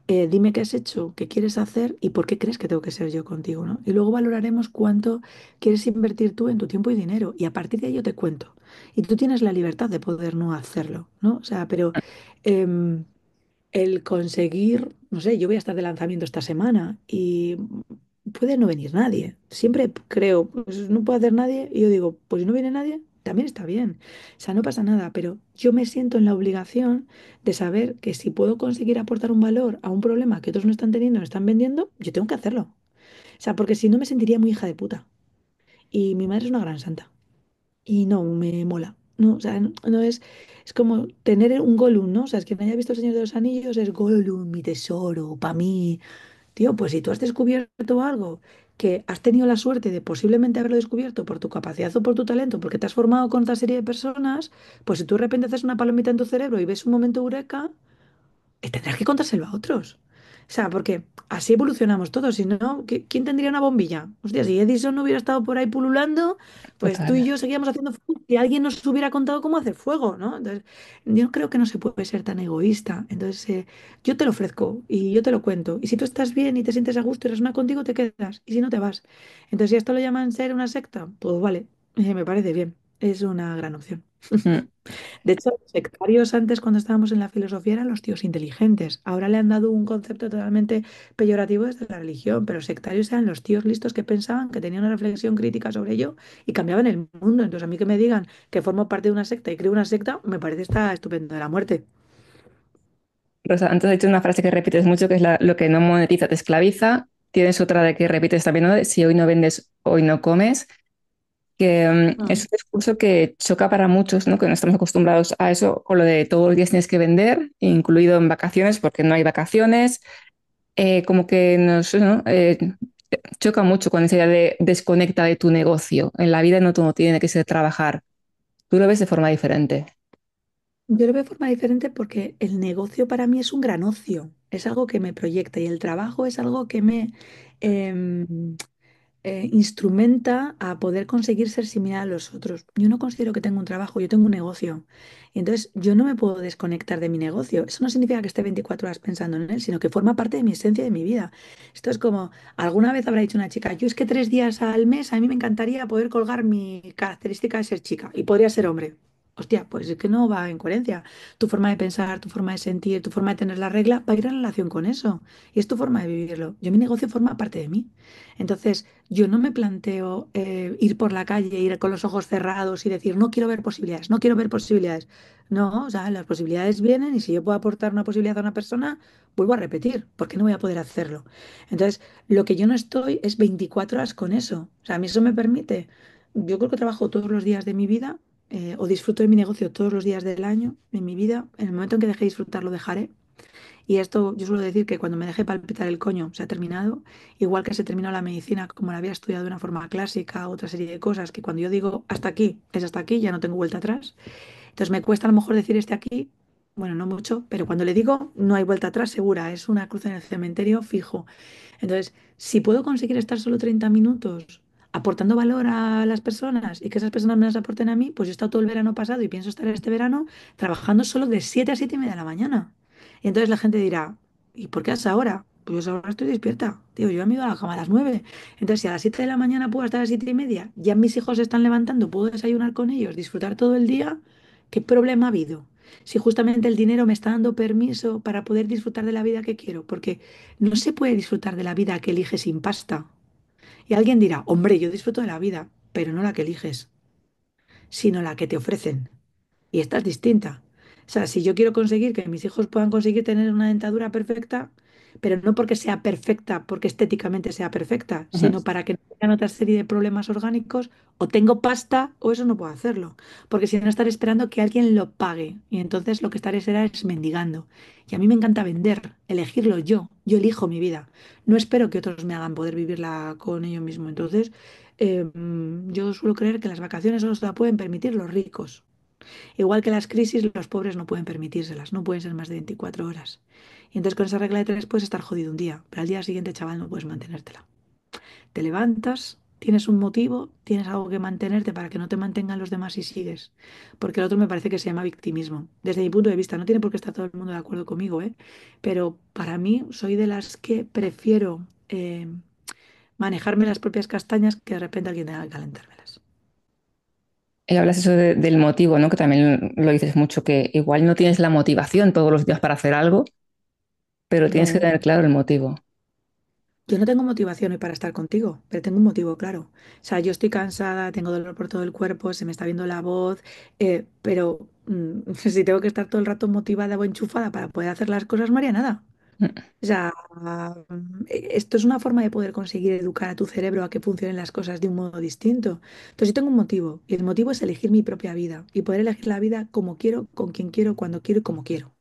dime qué has hecho, qué quieres hacer y por qué crees que tengo que ser yo contigo, ¿no? Y luego valoraremos cuánto quieres invertir tú en tu tiempo y dinero y a partir de ahí yo te cuento. Y tú tienes la libertad de poder no hacerlo, ¿no? O sea, pero... em, el conseguir, no sé, yo voy a estar de lanzamiento esta semana y puede no venir nadie. Siempre creo, pues no puede hacer nadie y yo digo, pues si no viene nadie, también está bien. O sea, no pasa nada, pero yo me siento en la obligación de saber que si puedo conseguir aportar un valor a un problema que otros no están teniendo, no están vendiendo, yo tengo que hacerlo. O sea, porque si no me sentiría muy hija de puta. Y mi madre es una gran santa y no me mola. No, o sea, no, no es como tener un Gollum, ¿no? O sea, es que no haya visto El Señor de los Anillos, es Gollum, mi tesoro, para mí. Tío, pues si tú has descubierto algo que has tenido la suerte de posiblemente haberlo descubierto por tu capacidad o por tu talento, porque te has formado con otra serie de personas, pues si tú de repente haces una palomita en tu cerebro y ves un momento eureka, tendrás que contárselo a otros. O sea, porque así evolucionamos todos. Si no, ¿quién tendría una bombilla? Hostia, si Edison no hubiera estado por ahí pululando, pues tú y Total. yo seguíamos haciendo fuego y alguien nos hubiera contado cómo hacer fuego, ¿no? Entonces, yo creo que no se puede ser tan egoísta. Entonces, yo te lo ofrezco y yo te lo cuento. Y si tú estás bien y te sientes a gusto y resuena contigo, te quedas. Y si no, te vas. Entonces, si esto lo llaman ser una secta, pues vale, me parece bien. Es una gran opción. Mm. De hecho, los sectarios antes, cuando estábamos en la filosofía, eran los tíos inteligentes. Ahora le han dado un concepto totalmente peyorativo desde la religión, pero sectarios eran los tíos listos que pensaban, que tenían una reflexión crítica sobre ello y cambiaban el mundo. Entonces, a mí que me digan que formo parte de una secta y creo una secta, me parece está estupendo de la muerte. Rosa, antes has dicho una frase que repites mucho, que es lo que no monetiza te esclaviza. Tienes otra de que repites también, ¿no? De si hoy no vendes, hoy no comes. Que es Mm. un discurso que choca para muchos, ¿no? Que no estamos acostumbrados a eso, con lo de todos los días tienes que vender, incluido en vacaciones, porque no hay vacaciones, como que nos, ¿no? choca mucho con esa idea de desconecta de tu negocio. En la vida no todo tiene que ser trabajar. Tú lo ves de forma diferente. Yo lo veo de forma diferente porque el negocio para mí es un gran ocio, es algo que me proyecta y el trabajo es algo que me em, instrumenta a poder conseguir ser similar a los otros. Yo no considero que tengo un trabajo, yo tengo un negocio. Y entonces yo no me puedo desconectar de mi negocio. Eso no significa que esté 24 horas pensando en él, sino que forma parte de mi esencia y de mi vida. Esto es como, alguna vez habrá dicho una chica, yo es que 3 días al mes a mí me encantaría poder colgar mi característica de ser chica y podría ser hombre. Hostia, pues es que no va en coherencia. Tu forma de pensar, tu forma de sentir, tu forma de tener la regla va a ir en relación con eso. Y es tu forma de vivirlo. Yo, mi negocio forma parte de mí. Entonces, yo no me planteo ir por la calle, ir con los ojos cerrados y decir, no quiero ver posibilidades, no quiero ver posibilidades. No, o sea, las posibilidades vienen y si yo puedo aportar una posibilidad a una persona, vuelvo a repetir, porque no voy a poder hacerlo. Entonces, lo que yo no estoy es 24 horas con eso. O sea, a mí eso me permite, yo creo que trabajo todos los días de mi vida o disfruto de mi negocio todos los días del año, de mi vida. En el momento en que deje de disfrutar, lo dejaré. Y esto yo suelo decir que cuando me deje palpitar el coño se ha terminado, igual que se terminó la medicina como la había estudiado de una forma clásica, otra serie de cosas que cuando yo digo hasta aquí, es hasta aquí, ya no tengo vuelta atrás. Entonces me cuesta a lo mejor decir este aquí, bueno, no mucho, pero cuando le digo no hay vuelta atrás segura, es una cruz en el cementerio fijo. Entonces, si puedo conseguir estar solo 30 minutos aportando valor a las personas y que esas personas me las aporten a mí, pues yo he estado todo el verano pasado y pienso estar este verano trabajando solo de 7 a 7 y media de la mañana. Y entonces la gente dirá, ¿y por qué hasta ahora? Pues yo ahora estoy despierta. Digo, yo me he ido a la cama a las 9. Entonces, si a las 7 de la mañana puedo estar a las 7 y media, ya mis hijos se están levantando, puedo desayunar con ellos, disfrutar todo el día, ¿qué problema ha habido? Si justamente el dinero me está dando permiso para poder disfrutar de la vida que quiero, porque no se puede disfrutar de la vida que eliges sin pasta. Y alguien dirá, hombre, yo disfruto de la vida, pero no la que eliges, sino la que te ofrecen. Y esta es distinta. O sea, si yo quiero conseguir que mis hijos puedan conseguir tener una dentadura perfecta, pero no porque sea perfecta, porque estéticamente sea perfecta, Ujú. sino para que no tengan otra serie de problemas orgánicos, o tengo pasta o eso no puedo hacerlo. Porque si no estaré esperando que alguien lo pague. Y entonces lo que estaré será es mendigando. Y a mí me encanta vender, elegirlo yo. Yo elijo mi vida. No espero que otros me hagan poder vivirla con ellos mismos. Entonces, yo suelo creer que las vacaciones solo se la pueden permitir los ricos. Igual que las crisis, los pobres no pueden permitírselas, no pueden ser más de 24 horas. Y entonces con esa regla de tres puedes estar jodido un día, pero al día siguiente, chaval, no puedes mantenértela. Te levantas, tienes un motivo, tienes algo que mantenerte para que no te mantengan los demás y sigues. Porque el otro me parece que se llama victimismo. Desde mi punto de vista, no tiene por qué estar todo el mundo de acuerdo conmigo, ¿eh? Pero para mí soy de las que prefiero manejarme las propias castañas que de repente alguien tenga que calentármelas. Y hablas eso del motivo, ¿no? Que también lo dices mucho, que igual no tienes la motivación todos los días para hacer algo, pero tienes que No. tener claro el motivo. Yo no tengo motivación hoy para estar contigo, pero tengo un motivo claro. O sea, yo estoy cansada, tengo dolor por todo el cuerpo, se me está viendo la voz, pero si tengo que estar todo el rato motivada o enchufada para poder hacer las cosas, no haría nada. O sea, esto es una forma de poder conseguir educar a tu cerebro a que funcionen las cosas de un modo distinto. Entonces, yo tengo un motivo, y el motivo es elegir mi propia vida y poder elegir la vida como quiero, con quien quiero, cuando quiero y como quiero.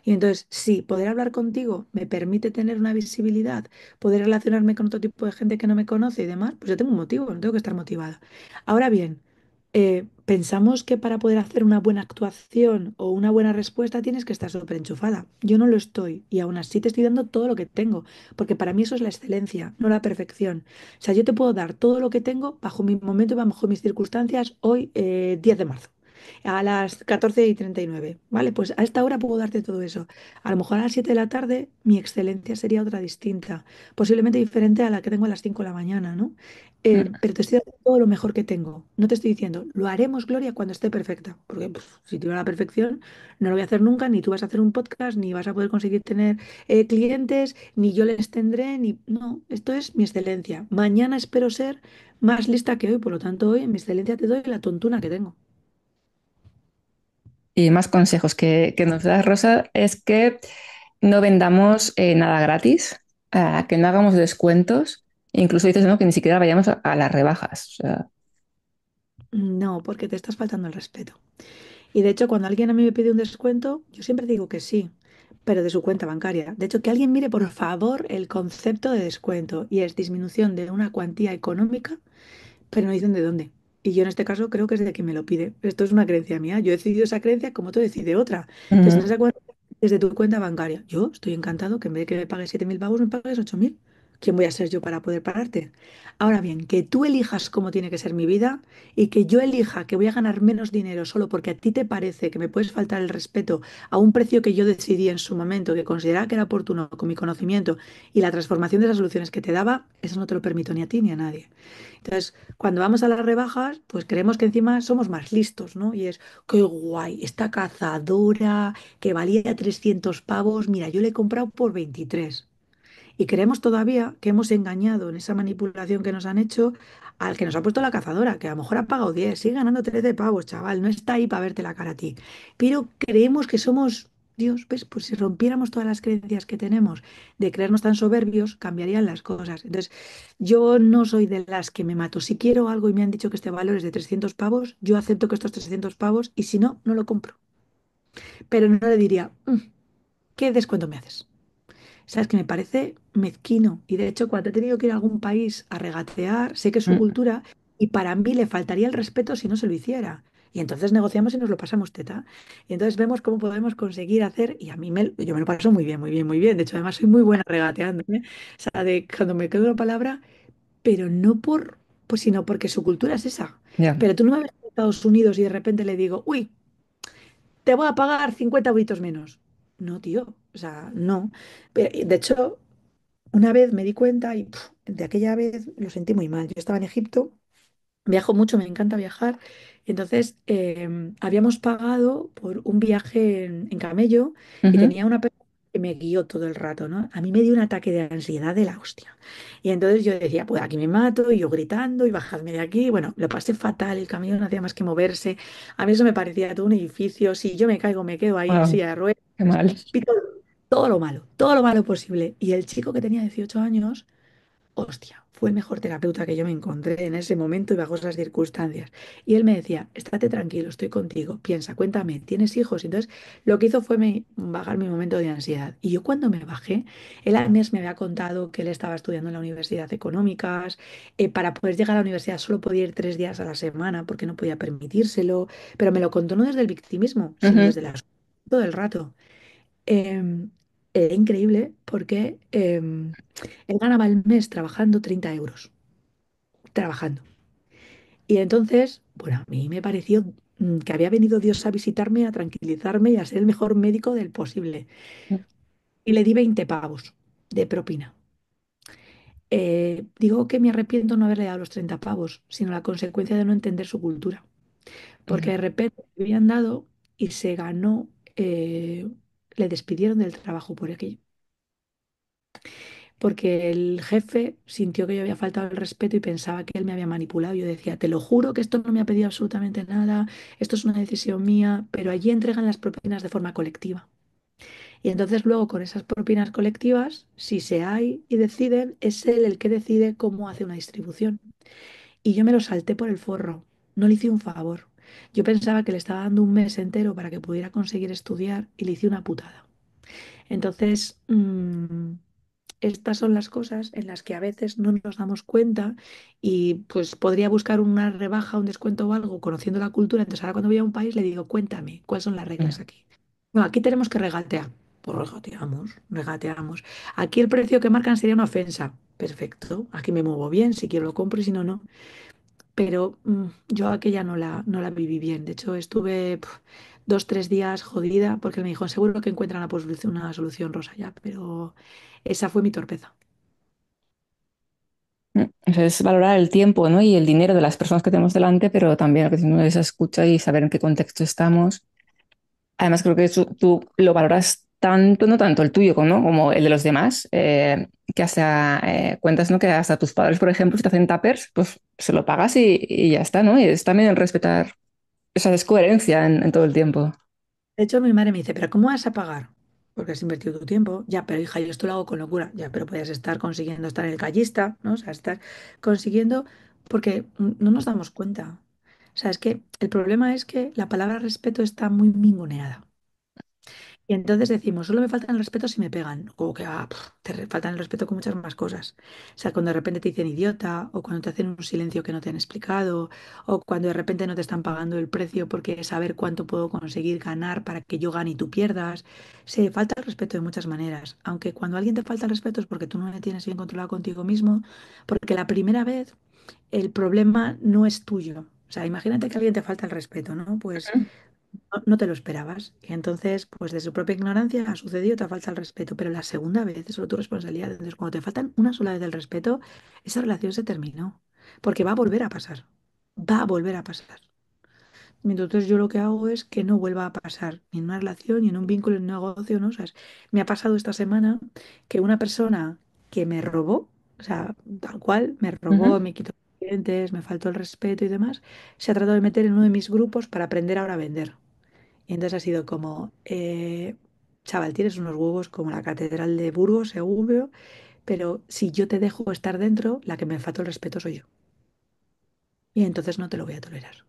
Y entonces, sí, poder hablar contigo me permite tener una visibilidad, poder relacionarme con otro tipo de gente que no me conoce y demás, pues yo tengo un motivo, no tengo que estar motivada. Ahora bien, pensamos que para poder hacer una buena actuación o una buena respuesta tienes que estar súper enchufada. Yo no lo estoy y aún así te estoy dando todo lo que tengo, porque para mí eso es la excelencia, no la perfección. O sea, yo te puedo dar todo lo que tengo bajo mi momento y bajo mis circunstancias hoy, 10 de marzo a las 14:39, ¿vale? Pues a esta hora puedo darte todo eso. A lo mejor a las 7 de la tarde mi excelencia sería otra distinta, posiblemente diferente a la que tengo a las 5 de la mañana, ¿no? Pero te estoy dando todo lo mejor que tengo. No te estoy diciendo, lo haremos, Gloria, cuando esté perfecta, porque si tuviera la perfección, no lo voy a hacer nunca, ni tú vas a hacer un podcast, ni vas a poder conseguir tener clientes, ni yo les tendré, ni... No, esto es mi excelencia. Mañana espero ser más lista que hoy, por lo tanto, hoy en mi excelencia te doy la tontuna que tengo. Y más consejos que nos das, Rosa, es que no vendamos nada gratis, que no hagamos descuentos, incluso dices, ¿no? Que ni siquiera vayamos a las rebajas. O sea, No, porque te estás faltando el respeto. Y de hecho, cuando alguien a mí me pide un descuento, yo siempre digo que sí, pero de su cuenta bancaria. De hecho, que alguien mire por favor el concepto de descuento y es disminución de una cuantía económica, pero no dicen de dónde. Y yo en este caso creo que es de quien me lo pide. Esto es una creencia mía. Yo he decidido esa creencia como tú decides otra. Entonces, en Ujú. esa cuenta, desde tu cuenta bancaria, yo estoy encantado que en vez de que me pagues 7.000 pavos, me pagues 8.000. ¿Quién voy a ser yo para poder pagarte? Ahora bien, que tú elijas cómo tiene que ser mi vida y que yo elija que voy a ganar menos dinero solo porque a ti te parece que me puedes faltar el respeto a un precio que yo decidí en su momento, que consideraba que era oportuno con mi conocimiento y la transformación de las soluciones que te daba, eso no te lo permito ni a ti ni a nadie. Entonces, cuando vamos a las rebajas, pues creemos que encima somos más listos, ¿no? Y es, qué guay, esta cazadora que valía 300 pavos, mira, yo le he comprado por 23. Y creemos todavía que hemos engañado en esa manipulación que nos han hecho al que nos ha puesto la cazadora, que a lo mejor ha pagado 10, sigue ganando 13 pavos, chaval, no está ahí para verte la cara a ti. Pero creemos que somos Dios, ¿ves? Pues si rompiéramos todas las creencias que tenemos de creernos tan soberbios, cambiarían las cosas. Entonces, yo no soy de las que me mato. Si quiero algo y me han dicho que este valor es de 300 pavos, yo acepto que estos 300 pavos y si no, no lo compro. Pero no le diría, ¿qué descuento me haces? Sabes que me parece mezquino y de hecho cuando he tenido que ir a algún país a regatear, sé que es su Mm. cultura y para mí le faltaría el respeto si no se lo hiciera. Y entonces negociamos y nos lo pasamos teta. Y entonces vemos cómo podemos conseguir hacer, y a yo me lo paso muy bien, muy bien, muy bien. De hecho, además soy muy buena regateando, ¿eh? O sea, de cuando me quedo la palabra, pero no pues sino porque su cultura es esa. Ya. Pero tú no me ves en Estados Unidos y de repente le digo, uy, te voy a pagar 50 euritos menos. No, tío, o sea, no. Pero, de hecho, una vez me di cuenta y de aquella vez lo sentí muy mal. Yo estaba en Egipto, viajo mucho, me encanta viajar. Entonces, habíamos pagado por un viaje en camello y Ujú. tenía una persona que me guió todo el rato, ¿no? A mí me dio un ataque de ansiedad de la hostia. Y entonces yo decía, pues aquí me mato, y yo gritando, y bajadme de aquí. Bueno, lo pasé fatal, el camello no hacía más que moverse. A mí eso me parecía todo un edificio. Si yo me caigo, me quedo ahí en Wow, silla de ruedas. qué mal. Pito todo lo malo posible. Y el chico que tenía 18 años, hostia, fue el mejor terapeuta que yo me encontré en ese momento y bajo esas circunstancias. Y él me decía, estate tranquilo, estoy contigo, piensa, cuéntame, ¿tienes hijos? Entonces, lo que hizo fue bajar mi momento de ansiedad. Y yo cuando me bajé, él al mes me había contado que él estaba estudiando en la Universidad Económicas, para poder llegar a la universidad solo podía ir 3 días a la semana porque no podía permitírselo, pero me lo contó no desde el victimismo, sino Ujú. desde la todo el rato. Era increíble porque él ganaba al mes trabajando 30 euros, trabajando. Y entonces, bueno, a mí me pareció que había venido Dios a visitarme, a tranquilizarme y a ser el mejor médico del posible. Y le di 20 pavos de propina. Digo que me arrepiento no haberle dado los 30 pavos, sino la consecuencia de no entender su cultura. Porque Ya. de repente le habían dado y se ganó, le despidieron del trabajo por aquello. Porque el jefe sintió que yo había faltado el respeto y pensaba que él me había manipulado. Yo decía, te lo juro que esto no me ha pedido absolutamente nada, esto es una decisión mía, pero allí entregan las propinas de forma colectiva. Y entonces luego con esas propinas colectivas, si se hay y deciden, es él el que decide cómo hace una distribución. Y yo me lo salté por el forro, no le hice un favor. Yo pensaba que le estaba dando un mes entero para que pudiera conseguir estudiar y le hice una putada. Entonces, estas son las cosas en las que a veces no nos damos cuenta y pues podría buscar una rebaja, un descuento o algo conociendo la cultura. Entonces ahora cuando voy a un país le digo, cuéntame, ¿cuáles son las reglas Ya. aquí? No, aquí tenemos que regatear. Pues regateamos, regateamos. Aquí el precio que marcan sería una ofensa. Perfecto, aquí me muevo bien, si quiero lo compro y si no, no. Pero yo aquella no la viví bien. De hecho, estuve 2, 3 días jodida porque él me dijo, seguro que encuentran una solución rosa ya, pero esa fue mi torpeza. O sea, es valorar el tiempo, ¿no? Y el dinero de las personas que tenemos delante, pero también lo que decimos es escucha y saber en qué contexto estamos. Además, creo que tú lo valoras tanto, no tanto el tuyo ¿no? como el de los demás, que hasta cuentas, ¿no? Que hasta tus padres, por ejemplo, si te hacen tuppers, pues se lo pagas y ya está, ¿no? Y es también el respetar, o sea, es coherencia en todo el tiempo. De hecho, mi madre me dice, ¿pero cómo vas a pagar? Porque has invertido tu tiempo. Ya, pero hija, yo esto lo hago con locura. Ya, pero puedes estar consiguiendo estar en el callista, ¿no? O sea, estar consiguiendo porque no nos damos cuenta. O sea, es que el problema es que la palabra respeto está muy ninguneada. Y entonces decimos, solo me faltan el respeto si me pegan. Como que faltan el respeto con muchas más cosas. O sea, cuando de repente te dicen idiota, o cuando te hacen un silencio que no te han explicado, o cuando de repente no te están pagando el precio porque saber cuánto puedo conseguir ganar para que yo gane y tú pierdas. Se falta el respeto de muchas maneras. Aunque cuando alguien te falta el respeto es porque tú no le tienes bien controlado contigo mismo, porque la primera vez el problema no es tuyo. O sea, imagínate que a alguien te falta el respeto, ¿no? Pues no te lo esperabas. Y entonces, pues de su propia ignorancia ha sucedido, te falta el respeto. Pero la segunda vez es solo tu responsabilidad. Entonces, cuando te faltan una sola vez el respeto, esa relación se terminó. Porque va a volver a pasar. Va a volver a pasar. Y entonces yo lo que hago es que no vuelva a pasar, ni en una relación, ni en un vínculo, en un negocio, ¿no? O sea, me ha pasado esta semana que una persona que me robó, o sea, tal cual, me robó, Ujú. me quitó clientes, me faltó el respeto y demás, se ha tratado de meter en uno de mis grupos para aprender ahora a vender. Y entonces ha sido como, chaval, tienes unos huevos como la Catedral de Burgos, seguro, pero si yo te dejo estar dentro, la que me falta el respeto soy yo. Y entonces no te lo voy a tolerar.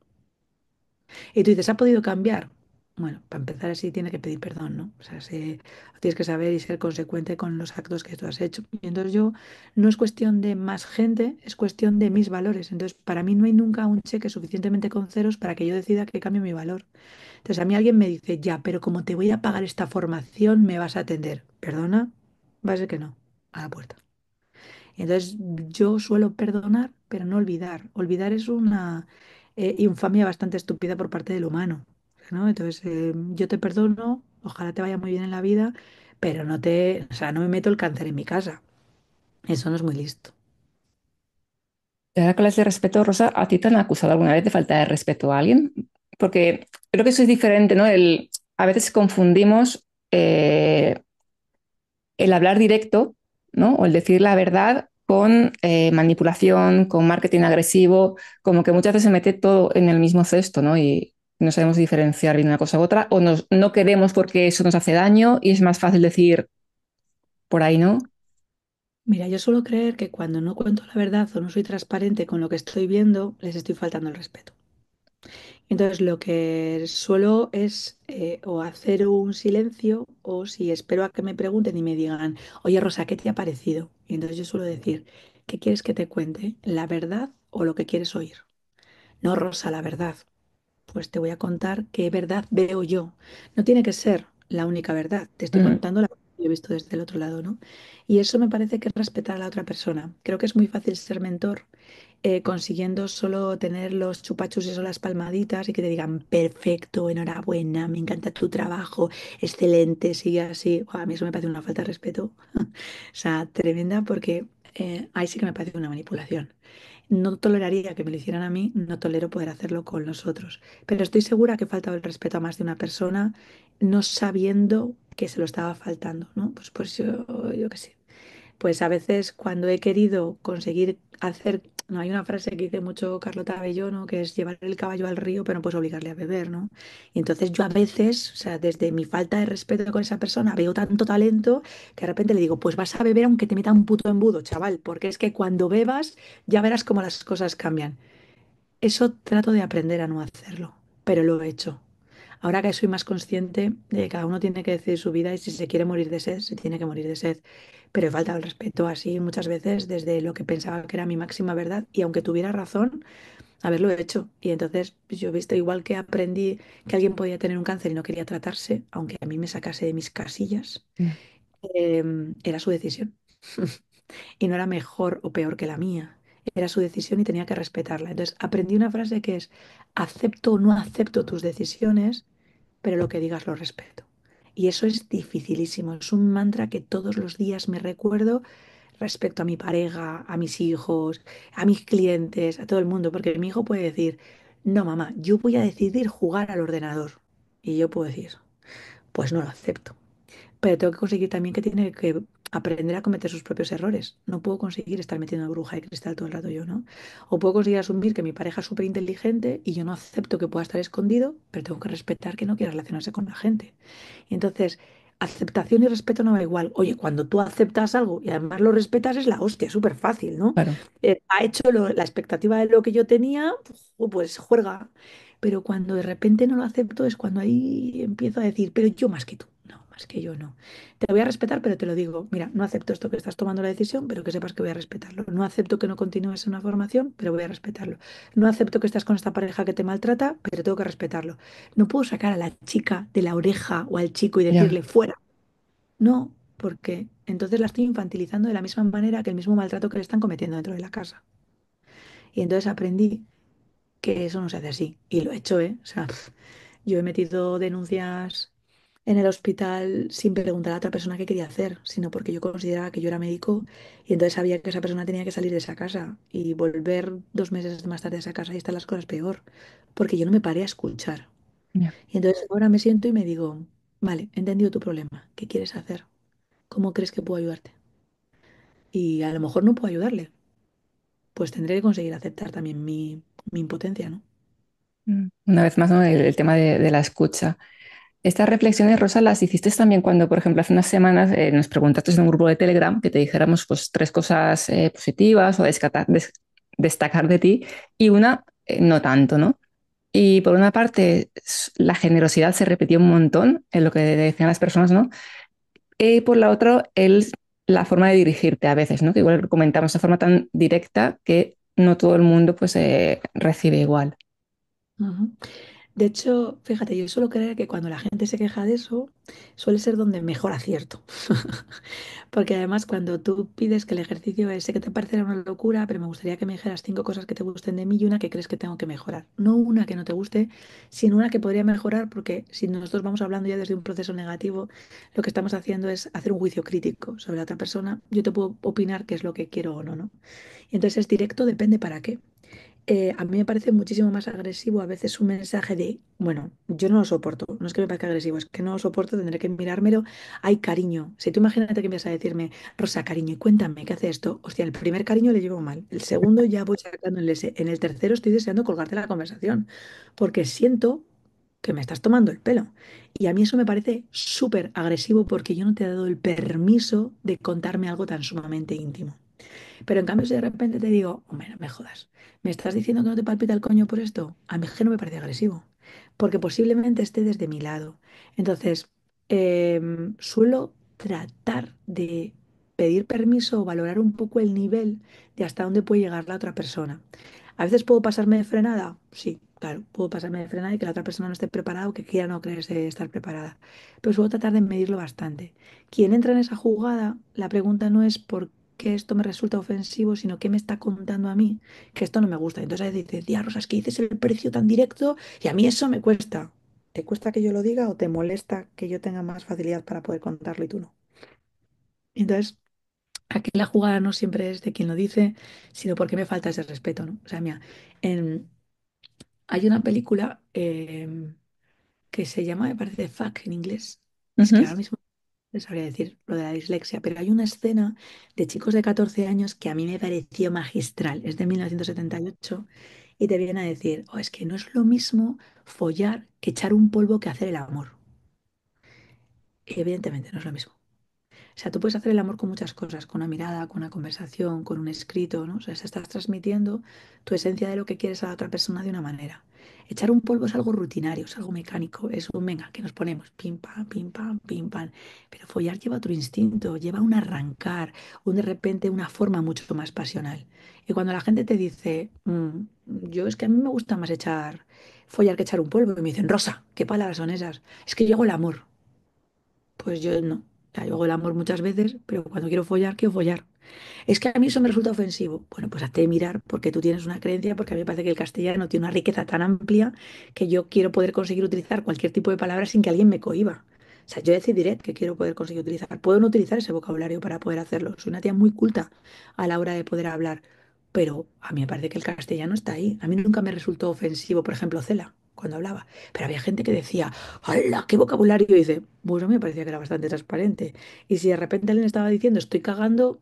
Y tú dices, ¿ha podido cambiar? Bueno, para empezar así tiene que pedir perdón, ¿no? O sea, tienes que saber y ser consecuente con los actos que tú has hecho. Y entonces yo, no es cuestión de más gente, es cuestión de mis valores. Entonces, para mí no hay nunca un cheque suficientemente con ceros para que yo decida que cambie mi valor. Entonces, a mí alguien me dice, ya, pero como te voy a pagar esta formación, me vas a atender. ¿Perdona? Va a ser que no, a la puerta. Entonces, yo suelo perdonar, pero no olvidar. Olvidar es una infamia bastante estúpida por parte del humano, ¿no? Entonces, yo te perdono, ojalá te vaya muy bien en la vida, pero o sea, no me meto el cáncer en mi casa. Eso no es muy listo. Y ahora que hablas de respeto, Rosa, ¿a ti te han acusado alguna vez de falta de respeto a alguien? Porque creo que eso es diferente, ¿no? A veces confundimos el hablar directo, ¿no? O el decir la verdad con manipulación, con marketing agresivo, como que muchas veces se mete todo en el mismo cesto, ¿no? Y no sabemos diferenciar bien una cosa u otra, o no queremos porque eso nos hace daño y es más fácil decir por ahí, ¿no? Mira, yo suelo creer que cuando no cuento la verdad o no soy transparente con lo que estoy viendo, les estoy faltando el respeto. Entonces, lo que suelo es o hacer un silencio o si espero a que me pregunten y me digan, oye Rosa, ¿qué te ha parecido? Y entonces yo suelo decir, ¿qué quieres que te cuente? ¿La verdad o lo que quieres oír? No, Rosa, la verdad. Pues te voy a contar qué verdad veo yo. No tiene que ser la única verdad. Te estoy Mm. contando la que yo he visto desde el otro lado, ¿no? Y eso me parece que es respetar a la otra persona. Creo que es muy fácil ser mentor consiguiendo solo tener los chupachuses o las palmaditas y que te digan, perfecto, enhorabuena, me encanta tu trabajo, excelente, sigue así. Buah, a mí eso me parece una falta de respeto. O sea, tremenda porque ahí sí que me parece una manipulación. No toleraría que me lo hicieran a mí, no tolero poder hacerlo con los otros. Pero estoy segura que he faltado el respeto a más de una persona no sabiendo que se lo estaba faltando, ¿no? Pues yo qué sé. Pues a veces cuando he querido conseguir hacer, no hay una frase que dice mucho Carlota Bellono, que es llevar el caballo al río, pero no puedes obligarle a beber, ¿no? Y entonces yo a veces, o sea, desde mi falta de respeto con esa persona, veo tanto talento que de repente le digo, pues vas a beber aunque te meta un puto embudo, chaval, porque es que cuando bebas ya verás cómo las cosas cambian. Eso trato de aprender a no hacerlo, pero lo he hecho. Ahora que soy más consciente de que cada uno tiene que decidir su vida y si se quiere morir de sed, se tiene que morir de sed. Pero he faltado el respeto así muchas veces desde lo que pensaba que era mi máxima verdad y aunque tuviera razón, haberlo hecho. Y entonces pues, yo he visto igual que aprendí que alguien podía tener un cáncer y no quería tratarse, aunque a mí me sacase de mis casillas, era su decisión. Y no era mejor o peor que la mía. Era su decisión y tenía que respetarla. Entonces aprendí una frase que es, acepto o no acepto tus decisiones, pero lo que digas lo respeto. Y eso es dificilísimo. Es un mantra que todos los días me recuerdo respecto a mi pareja, a mis hijos, a mis clientes, a todo el mundo. Porque mi hijo puede decir, no, mamá, yo voy a decidir jugar al ordenador. Y yo puedo decir, pues no lo acepto. Pero tengo que conseguir también que tiene que aprender a cometer sus propios errores. No puedo conseguir estar metiendo una bruja de cristal todo el rato yo, ¿no? O puedo conseguir asumir que mi pareja es súper inteligente y yo no acepto que pueda estar escondido, pero tengo que respetar que no quiera relacionarse con la gente. Y entonces, aceptación y respeto no va igual. Oye, cuando tú aceptas algo y además lo respetas es la hostia, es súper fácil, ¿no? Claro. Ha hecho la expectativa de lo que yo tenía, pues juerga. Pero cuando de repente no lo acepto es cuando ahí empiezo a decir, pero yo más que tú. No, es que yo no. Te voy a respetar, pero te lo digo. Mira, no acepto esto que estás tomando la decisión, pero que sepas que voy a respetarlo. No acepto que no continúes en una formación, pero voy a respetarlo. No acepto que estás con esta pareja que te maltrata, pero tengo que respetarlo. No puedo sacar a la chica de la oreja o al chico y Ya. decirle fuera. No, porque entonces la estoy infantilizando de la misma manera que el mismo maltrato que le están cometiendo dentro de la casa. Y entonces aprendí que eso no se hace así. Y lo he hecho, ¿eh? O sea, yo he metido denuncias en el hospital sin preguntar a otra persona qué quería hacer, sino porque yo consideraba que yo era médico y entonces sabía que esa persona tenía que salir de esa casa y volver 2 meses más tarde a esa casa y están las cosas peor, porque yo no me paré a escuchar. Ya. Y entonces ahora me siento y me digo, vale, he entendido tu problema, ¿qué quieres hacer? ¿Cómo crees que puedo ayudarte? Y a lo mejor no puedo ayudarle, pues tendré que conseguir aceptar también mi impotencia, ¿no? Una vez más, ¿no? El tema de la escucha. Estas reflexiones, Rosa, las hiciste también cuando, por ejemplo, hace unas semanas nos preguntaste en un grupo de Telegram que te dijéramos pues tres cosas positivas o destacar de ti y una no tanto, ¿no? Y por una parte, la generosidad se repitió un montón en lo que decían las personas, ¿no? Y por la otra, la forma de dirigirte a veces, ¿no? Que igual comentamos de forma tan directa que no todo el mundo pues recibe igual. Ujú. De hecho, fíjate, yo suelo creer que cuando la gente se queja de eso, suele ser donde mejor acierto. Porque además, cuando tú pides que el ejercicio es, sé que te parecerá una locura, pero me gustaría que me dijeras 5 cosas que te gusten de mí y una que crees que tengo que mejorar. No una que no te guste, sino una que podría mejorar, porque si nosotros vamos hablando ya desde un proceso negativo, lo que estamos haciendo es hacer un juicio crítico sobre la otra persona. Yo te puedo opinar qué es lo que quiero o no, ¿no? Y entonces es directo, depende para qué. A mí me parece muchísimo más agresivo a veces un mensaje de, bueno, yo no lo soporto, no es que me parezca agresivo, es que no lo soporto, tendré que mirármelo. Hay cariño. Si tú imagínate que empiezas a decirme, Rosa, cariño, y cuéntame, ¿qué hace esto? Hostia, el primer cariño le llevo mal, el segundo ya voy sacando el S, en el tercero estoy deseando colgarte la conversación, porque siento que me estás tomando el pelo. Y a mí eso me parece súper agresivo porque yo no te he dado el permiso de contarme algo tan sumamente íntimo. Pero en cambio, si de repente te digo, hombre, no me jodas, ¿me estás diciendo que no te palpita el coño por esto? A mí es que no me parece agresivo, porque posiblemente esté desde mi lado. Entonces, suelo tratar de pedir permiso o valorar un poco el nivel de hasta dónde puede llegar la otra persona. A veces puedo pasarme de frenada, sí, claro, puedo pasarme de frenada y que la otra persona no esté preparada o que quiera no creerse estar preparada. Pero suelo tratar de medirlo bastante. Quien entra en esa jugada, la pregunta no es por qué esto me resulta ofensivo, sino qué me está contando a mí, que esto no me gusta. Entonces a veces dices, tía Rosa, es que dices el precio tan directo y a mí eso me cuesta. ¿Te cuesta que yo lo diga o te molesta que yo tenga más facilidad para poder contarlo y tú no? Entonces, aquí la jugada no siempre es de quien lo dice, sino porque me falta ese respeto, ¿no? O sea, mira, en- hay una película que se llama, me parece, Fuck en inglés. Es que Ujú. ahora mismo les sabría decir lo de la dislexia, pero hay una escena de chicos de 14 años que a mí me pareció magistral. Es de 1978 y te viene a decir, oh, es que no es lo mismo follar que echar un polvo que hacer el amor. Y evidentemente no es lo mismo. O sea, tú puedes hacer el amor con muchas cosas, con una mirada, con una conversación, con un escrito, ¿no? O sea, estás transmitiendo tu esencia de lo que quieres a la otra persona de una manera. Echar un polvo es algo rutinario, es algo mecánico, es un venga, que nos ponemos pim pam, pim pam, pim pam. Pero follar lleva otro instinto, lleva un arrancar, un de repente una forma mucho más pasional. Y cuando la gente te dice, yo es que a mí me gusta más echar follar que echar un polvo, y me dicen, Rosa, ¿qué palabras son esas? Es que yo hago el amor. Pues yo no. O sea, yo hago el amor muchas veces, pero cuando quiero follar, quiero follar. Es que a mí eso me resulta ofensivo. Bueno, pues hazte mirar porque tú tienes una creencia, porque a mí me parece que el castellano tiene una riqueza tan amplia que yo quiero poder conseguir utilizar cualquier tipo de palabra sin que alguien me cohíba. O sea, yo decidiré que quiero poder conseguir utilizar. Puedo no utilizar ese vocabulario para poder hacerlo. Soy una tía muy culta a la hora de poder hablar, pero a mí me parece que el castellano está ahí. A mí nunca me resultó ofensivo, por ejemplo, Cela, cuando hablaba. Pero había gente que decía, ¡hala, qué vocabulario! Y dice, bueno, me parecía que era bastante transparente. Y si de repente alguien estaba diciendo, estoy cagando,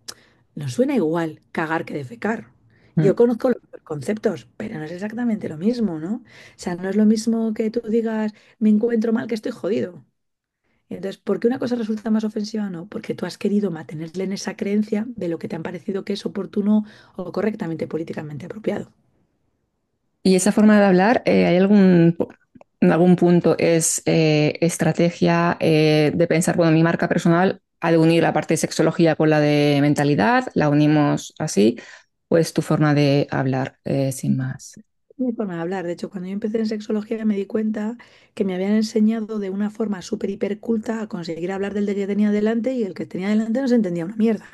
no suena igual cagar que defecar. Yo Mm. conozco los conceptos, pero no es exactamente lo mismo, ¿no? O sea, no es lo mismo que tú digas, me encuentro mal, que estoy jodido. Entonces, ¿por qué una cosa resulta más ofensiva? No, porque tú has querido mantenerle en esa creencia de lo que te han parecido que es oportuno o correctamente políticamente apropiado. Y esa forma de hablar, ¿hay algún en algún punto es estrategia de pensar, bueno, mi marca personal ha de unir la parte de sexología con la de mentalidad, la unimos así, pues tu forma de hablar, sin más. Mi forma de hablar. De hecho, cuando yo empecé en sexología me di cuenta que me habían enseñado de una forma súper hiper culta a conseguir hablar del de que tenía delante y el que tenía delante no se entendía una mierda.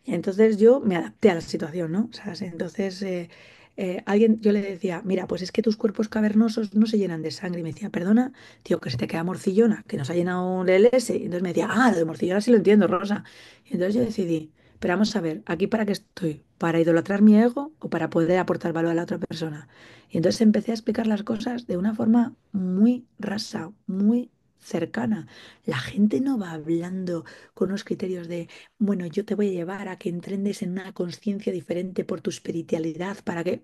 Y entonces yo me adapté a la situación, ¿no? O sea, entonces yo le decía, mira, pues es que tus cuerpos cavernosos no se llenan de sangre. Y me decía, perdona, tío, que se te queda morcillona, que nos ha llenado el LS. Y entonces me decía, lo de morcillona sí lo entiendo, Rosa. Y entonces yo decidí, pero vamos a ver, ¿aquí para qué estoy? ¿Para idolatrar mi ego o para poder aportar valor a la otra persona? Y entonces empecé a explicar las cosas de una forma muy rasa, muy cercana. La gente no va hablando con unos criterios de bueno, yo te voy a llevar a que entrenes en una conciencia diferente por tu espiritualidad para que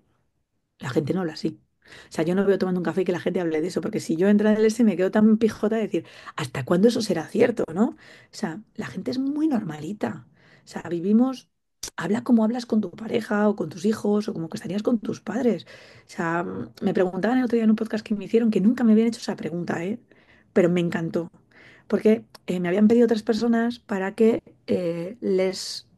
la gente no habla así. O sea, yo no veo tomando un café y que la gente hable de eso, porque si yo entro en el S me quedo tan pijota de decir, ¿hasta cuándo eso será cierto, no? O sea, la gente es muy normalita. O sea, habla como hablas con tu pareja o con tus hijos o como que estarías con tus padres. O sea, me preguntaban el otro día en un podcast que me hicieron que nunca me habían hecho esa pregunta, ¿eh? Pero me encantó, porque me habían pedido otras personas para que les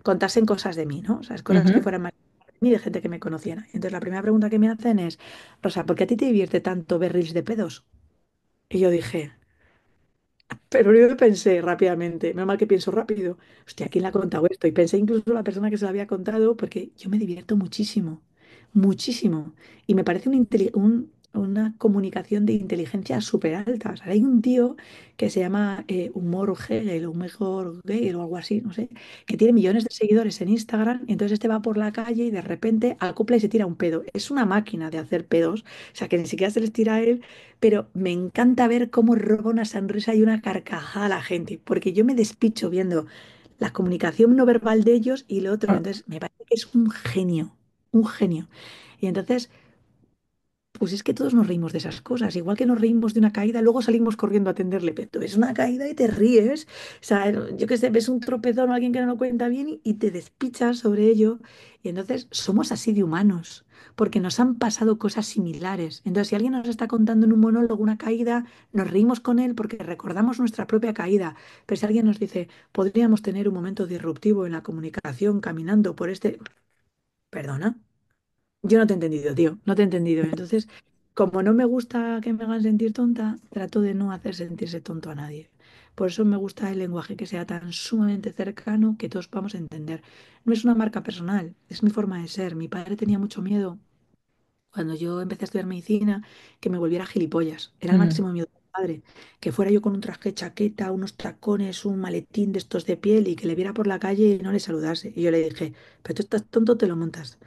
contasen cosas de mí, ¿no? O sea, cosas que Ujú. fueran más de mí, de gente que me conociera. Entonces, la primera pregunta que me hacen es, Rosa, ¿por qué a ti te divierte tanto ver reels de pedos? Y yo dije, pero yo pensé rápidamente, menos mal que pienso rápido, hostia, ¿quién le ha contado esto? Y pensé incluso la persona que se lo había contado, porque yo me divierto muchísimo, muchísimo. Y me parece una comunicación de inteligencia súper alta. O sea, hay un tío que se llama Humor Hegel o Humor Gay o algo así, no sé, que tiene millones de seguidores en Instagram, y entonces este va por la calle y de repente acopla y se tira un pedo. Es una máquina de hacer pedos, o sea, que ni siquiera se les tira a él, pero me encanta ver cómo roba una sonrisa y una carcajada a la gente, porque yo me despicho viendo la comunicación no verbal de ellos y lo otro. Ah, Entonces, me parece que es un genio, un genio. Y entonces, pues es que todos nos reímos de esas cosas, igual que nos reímos de una caída, luego salimos corriendo a atenderle, pero tú ves una caída y te ríes, o sea, yo qué sé, ves un tropezón o alguien que no lo cuenta bien y te despichas sobre ello, y entonces somos así de humanos, porque nos han pasado cosas similares. Entonces, si alguien nos está contando en un monólogo una caída, nos reímos con él porque recordamos nuestra propia caída, pero si alguien nos dice, podríamos tener un momento disruptivo en la comunicación caminando por este... Perdona. Yo no te he entendido, tío, no te he entendido. Entonces, como no me gusta que me hagan sentir tonta, trato de no hacer sentirse tonto a nadie. Por eso me gusta el lenguaje que sea tan sumamente cercano que todos podamos entender. No es una marca personal, es mi forma de ser. Mi padre tenía mucho miedo cuando yo empecé a estudiar medicina, que me volviera gilipollas. Era el mm. máximo miedo de mi padre. Que fuera yo con un traje chaqueta, unos tacones, un maletín de estos de piel y que le viera por la calle y no le saludase. Y yo le dije, pero tú estás tonto, te lo montas.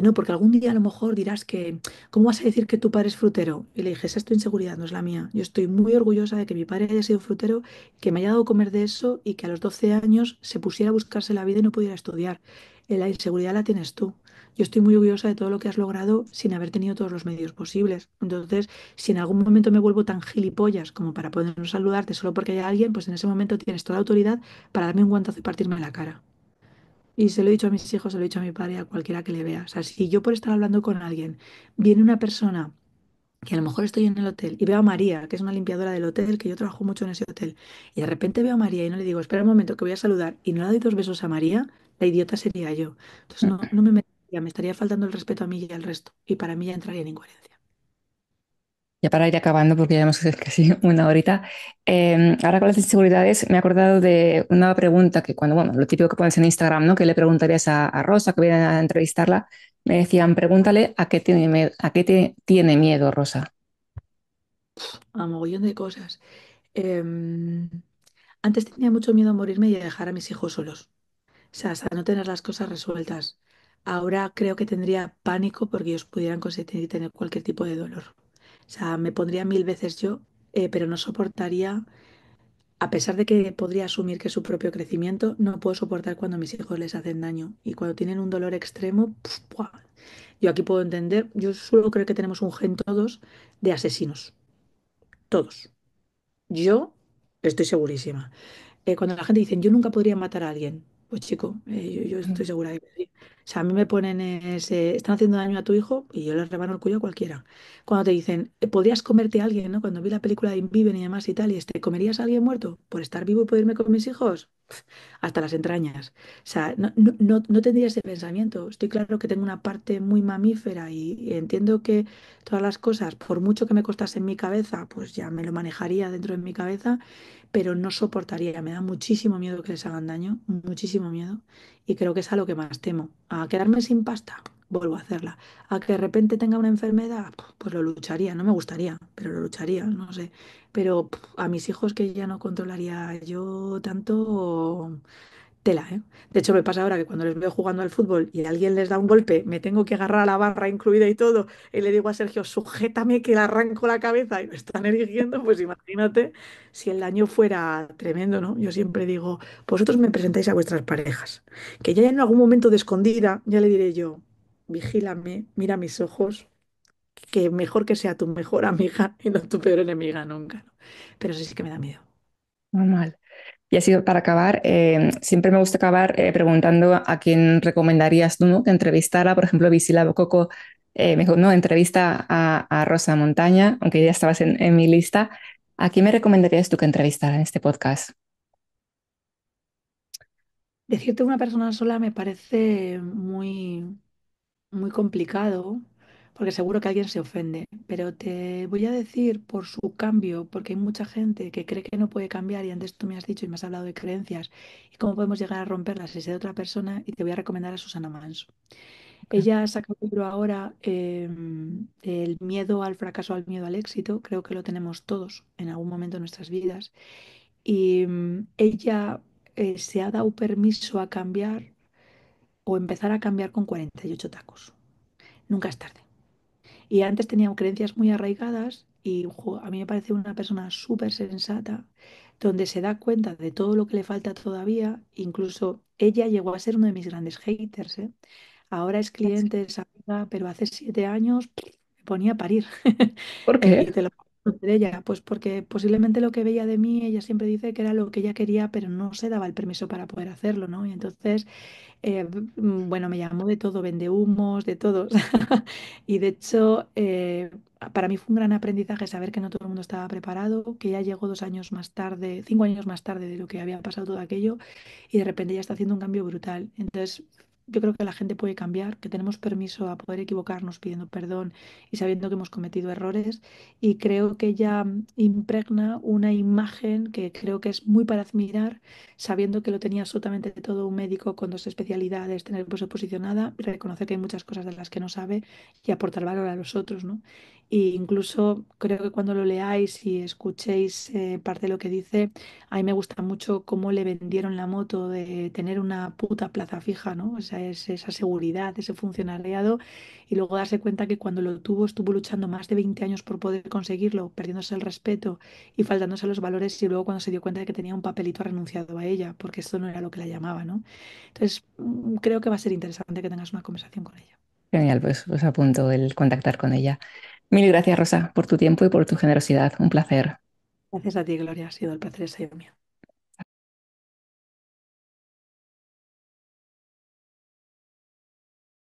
No, porque algún día a lo mejor dirás que, ¿cómo vas a decir que tu padre es frutero? Y le dije, esa es tu inseguridad, no es la mía. Yo estoy muy orgullosa de que mi padre haya sido frutero, que me haya dado comer de eso y que a los 12 años se pusiera a buscarse la vida y no pudiera estudiar. La inseguridad la tienes tú. Yo estoy muy orgullosa de todo lo que has logrado sin haber tenido todos los medios posibles. Entonces, si en algún momento me vuelvo tan gilipollas como para poder no saludarte solo porque hay alguien, pues en ese momento tienes toda la autoridad para darme un guantazo y partirme la cara. Y se lo he dicho a mis hijos, se lo he dicho a mi padre, a cualquiera que le vea. O sea, si yo por estar hablando con alguien, viene una persona que a lo mejor estoy en el hotel y veo a María, que es una limpiadora del hotel, que yo trabajo mucho en ese hotel, y de repente veo a María y no le digo, espera un momento que voy a saludar, y no le doy dos besos a María, la idiota sería yo. Entonces no me merecería, me estaría faltando el respeto a mí y al resto. Y para mí ya entraría en incoherencia. Ya para ir acabando, porque ya hemos casi una horita, ahora con las inseguridades me he acordado de una pregunta que cuando, bueno, lo típico que pones en Instagram, ¿no? Que le preguntarías a Rosa, que viene a entrevistarla, me decían, pregúntale a qué tiene, a qué tiene miedo Rosa. A mogollón de cosas. Em, Antes tenía mucho miedo a morirme y a dejar a mis hijos solos. O sea, hasta no tener las cosas resueltas. Ahora creo que tendría pánico porque ellos pudieran conseguir tener cualquier tipo de dolor. O sea, me pondría mil veces yo, pero no soportaría, a pesar de que podría asumir que es su propio crecimiento, no puedo soportar cuando a mis hijos les hacen daño. Y cuando tienen un dolor extremo, ¡buah! Yo aquí puedo entender, yo suelo creer que tenemos un gen todos de asesinos. Todos. Yo estoy segurísima. Cuando la gente dice, yo nunca podría matar a alguien. Pues chico, yo estoy segura de que sí. O sea, a mí me ponen, están haciendo daño a tu hijo y yo les rebano el cuello a cualquiera. Cuando te dicen, podrías comerte a alguien, ¿no? Cuando vi la película de Inviven y demás y tal, y ¿te comerías a alguien muerto por estar vivo y poder irme con mis hijos? Hasta las entrañas. O sea, no tendría ese pensamiento. Estoy claro que tengo una parte muy mamífera y entiendo que todas las cosas, por mucho que me costase en mi cabeza, pues ya me lo manejaría dentro de mi cabeza, pero no soportaría. Me da muchísimo miedo que les hagan daño, muchísimo miedo. Y creo que es a lo que más temo. A quedarme sin pasta, vuelvo a hacerla. A que de repente tenga una enfermedad, pues lo lucharía. No me gustaría, pero lo lucharía, no sé. Pero a mis hijos que ya no controlaría yo tanto, tela, ¿eh? De hecho, me pasa ahora que cuando les veo jugando al fútbol y alguien les da un golpe, me tengo que agarrar a la barra incluida y todo, y le digo a Sergio, sujétame que le arranco la cabeza y me están erigiendo, pues imagínate si el daño fuera tremendo, ¿no? Yo siempre digo, vosotros me presentáis a vuestras parejas, que ya en algún momento de escondida, ya le diré yo, vigílame, mira mis ojos, que mejor que sea tu mejor amiga y no tu peor enemiga nunca, ¿no? Pero eso sí que me da miedo. Normal. Y así para acabar, siempre me gusta acabar preguntando a quién recomendarías tú, ¿no? Que entrevistara, por ejemplo, Visila Bococo, me dijo, no, entrevista a Rosa Montaña, aunque ya estabas en mi lista. ¿A quién me recomendarías tú que entrevistara en este podcast? Decirte una persona sola me parece muy complicado, porque seguro que alguien se ofende, pero te voy a decir por su cambio, porque hay mucha gente que cree que no puede cambiar y antes tú me has dicho y me has hablado de creencias y cómo podemos llegar a romperlas y ser otra persona y te voy a recomendar a Susana Manso. Ella saca un libro ahora, El miedo al fracaso, al miedo al éxito, creo que lo tenemos todos en algún momento de nuestras vidas y ella se ha dado permiso a cambiar o empezar a cambiar con 48 tacos. Nunca es tarde. Y antes tenía creencias muy arraigadas y a mí me parece una persona súper sensata, donde se da cuenta de todo lo que le falta todavía. Incluso ella llegó a ser uno de mis grandes haters, ¿eh? Ahora es cliente, es amiga, pero hace 7 años me ponía a parir. ¿Por Y qué? te lo puedo decir ella, pues porque posiblemente lo que veía de mí, ella siempre dice que era lo que ella quería, pero no se daba el permiso para poder hacerlo, ¿no? Y entonces bueno, me llamó de todo, vendehumos, de todo. Y de hecho, para mí fue un gran aprendizaje saber que no todo el mundo estaba preparado, que ya llegó 2 años más tarde, 5 años más tarde de lo que había pasado todo aquello, y de repente ya está haciendo un cambio brutal. Entonces, yo creo que la gente puede cambiar, que tenemos permiso a poder equivocarnos pidiendo perdón y sabiendo que hemos cometido errores. Y creo que ella impregna una imagen que creo que es muy para admirar sabiendo que lo tenía absolutamente todo un médico con 2 especialidades, tener pues posicionada, reconocer que hay muchas cosas de las que no sabe y aportar valor a los otros, ¿no? Y incluso creo que cuando lo leáis y escuchéis parte de lo que dice, a mí me gusta mucho cómo le vendieron la moto de tener una puta plaza fija, ¿no? O sea, es esa seguridad, ese funcionariado y luego darse cuenta que cuando lo tuvo estuvo luchando más de 20 años por poder conseguirlo, perdiéndose el respeto y faltándose los valores y luego cuando se dio cuenta de que tenía un papelito ha renunciado a ella porque esto no era lo que la llamaba, ¿no? Entonces, creo que va a ser interesante que tengas una conversación con ella. Genial, pues apunto el contactar con ella. Mil gracias, Rosa, por tu tiempo y por tu generosidad. Un placer. Gracias a ti, Gloria, ha sido el placer ese mío.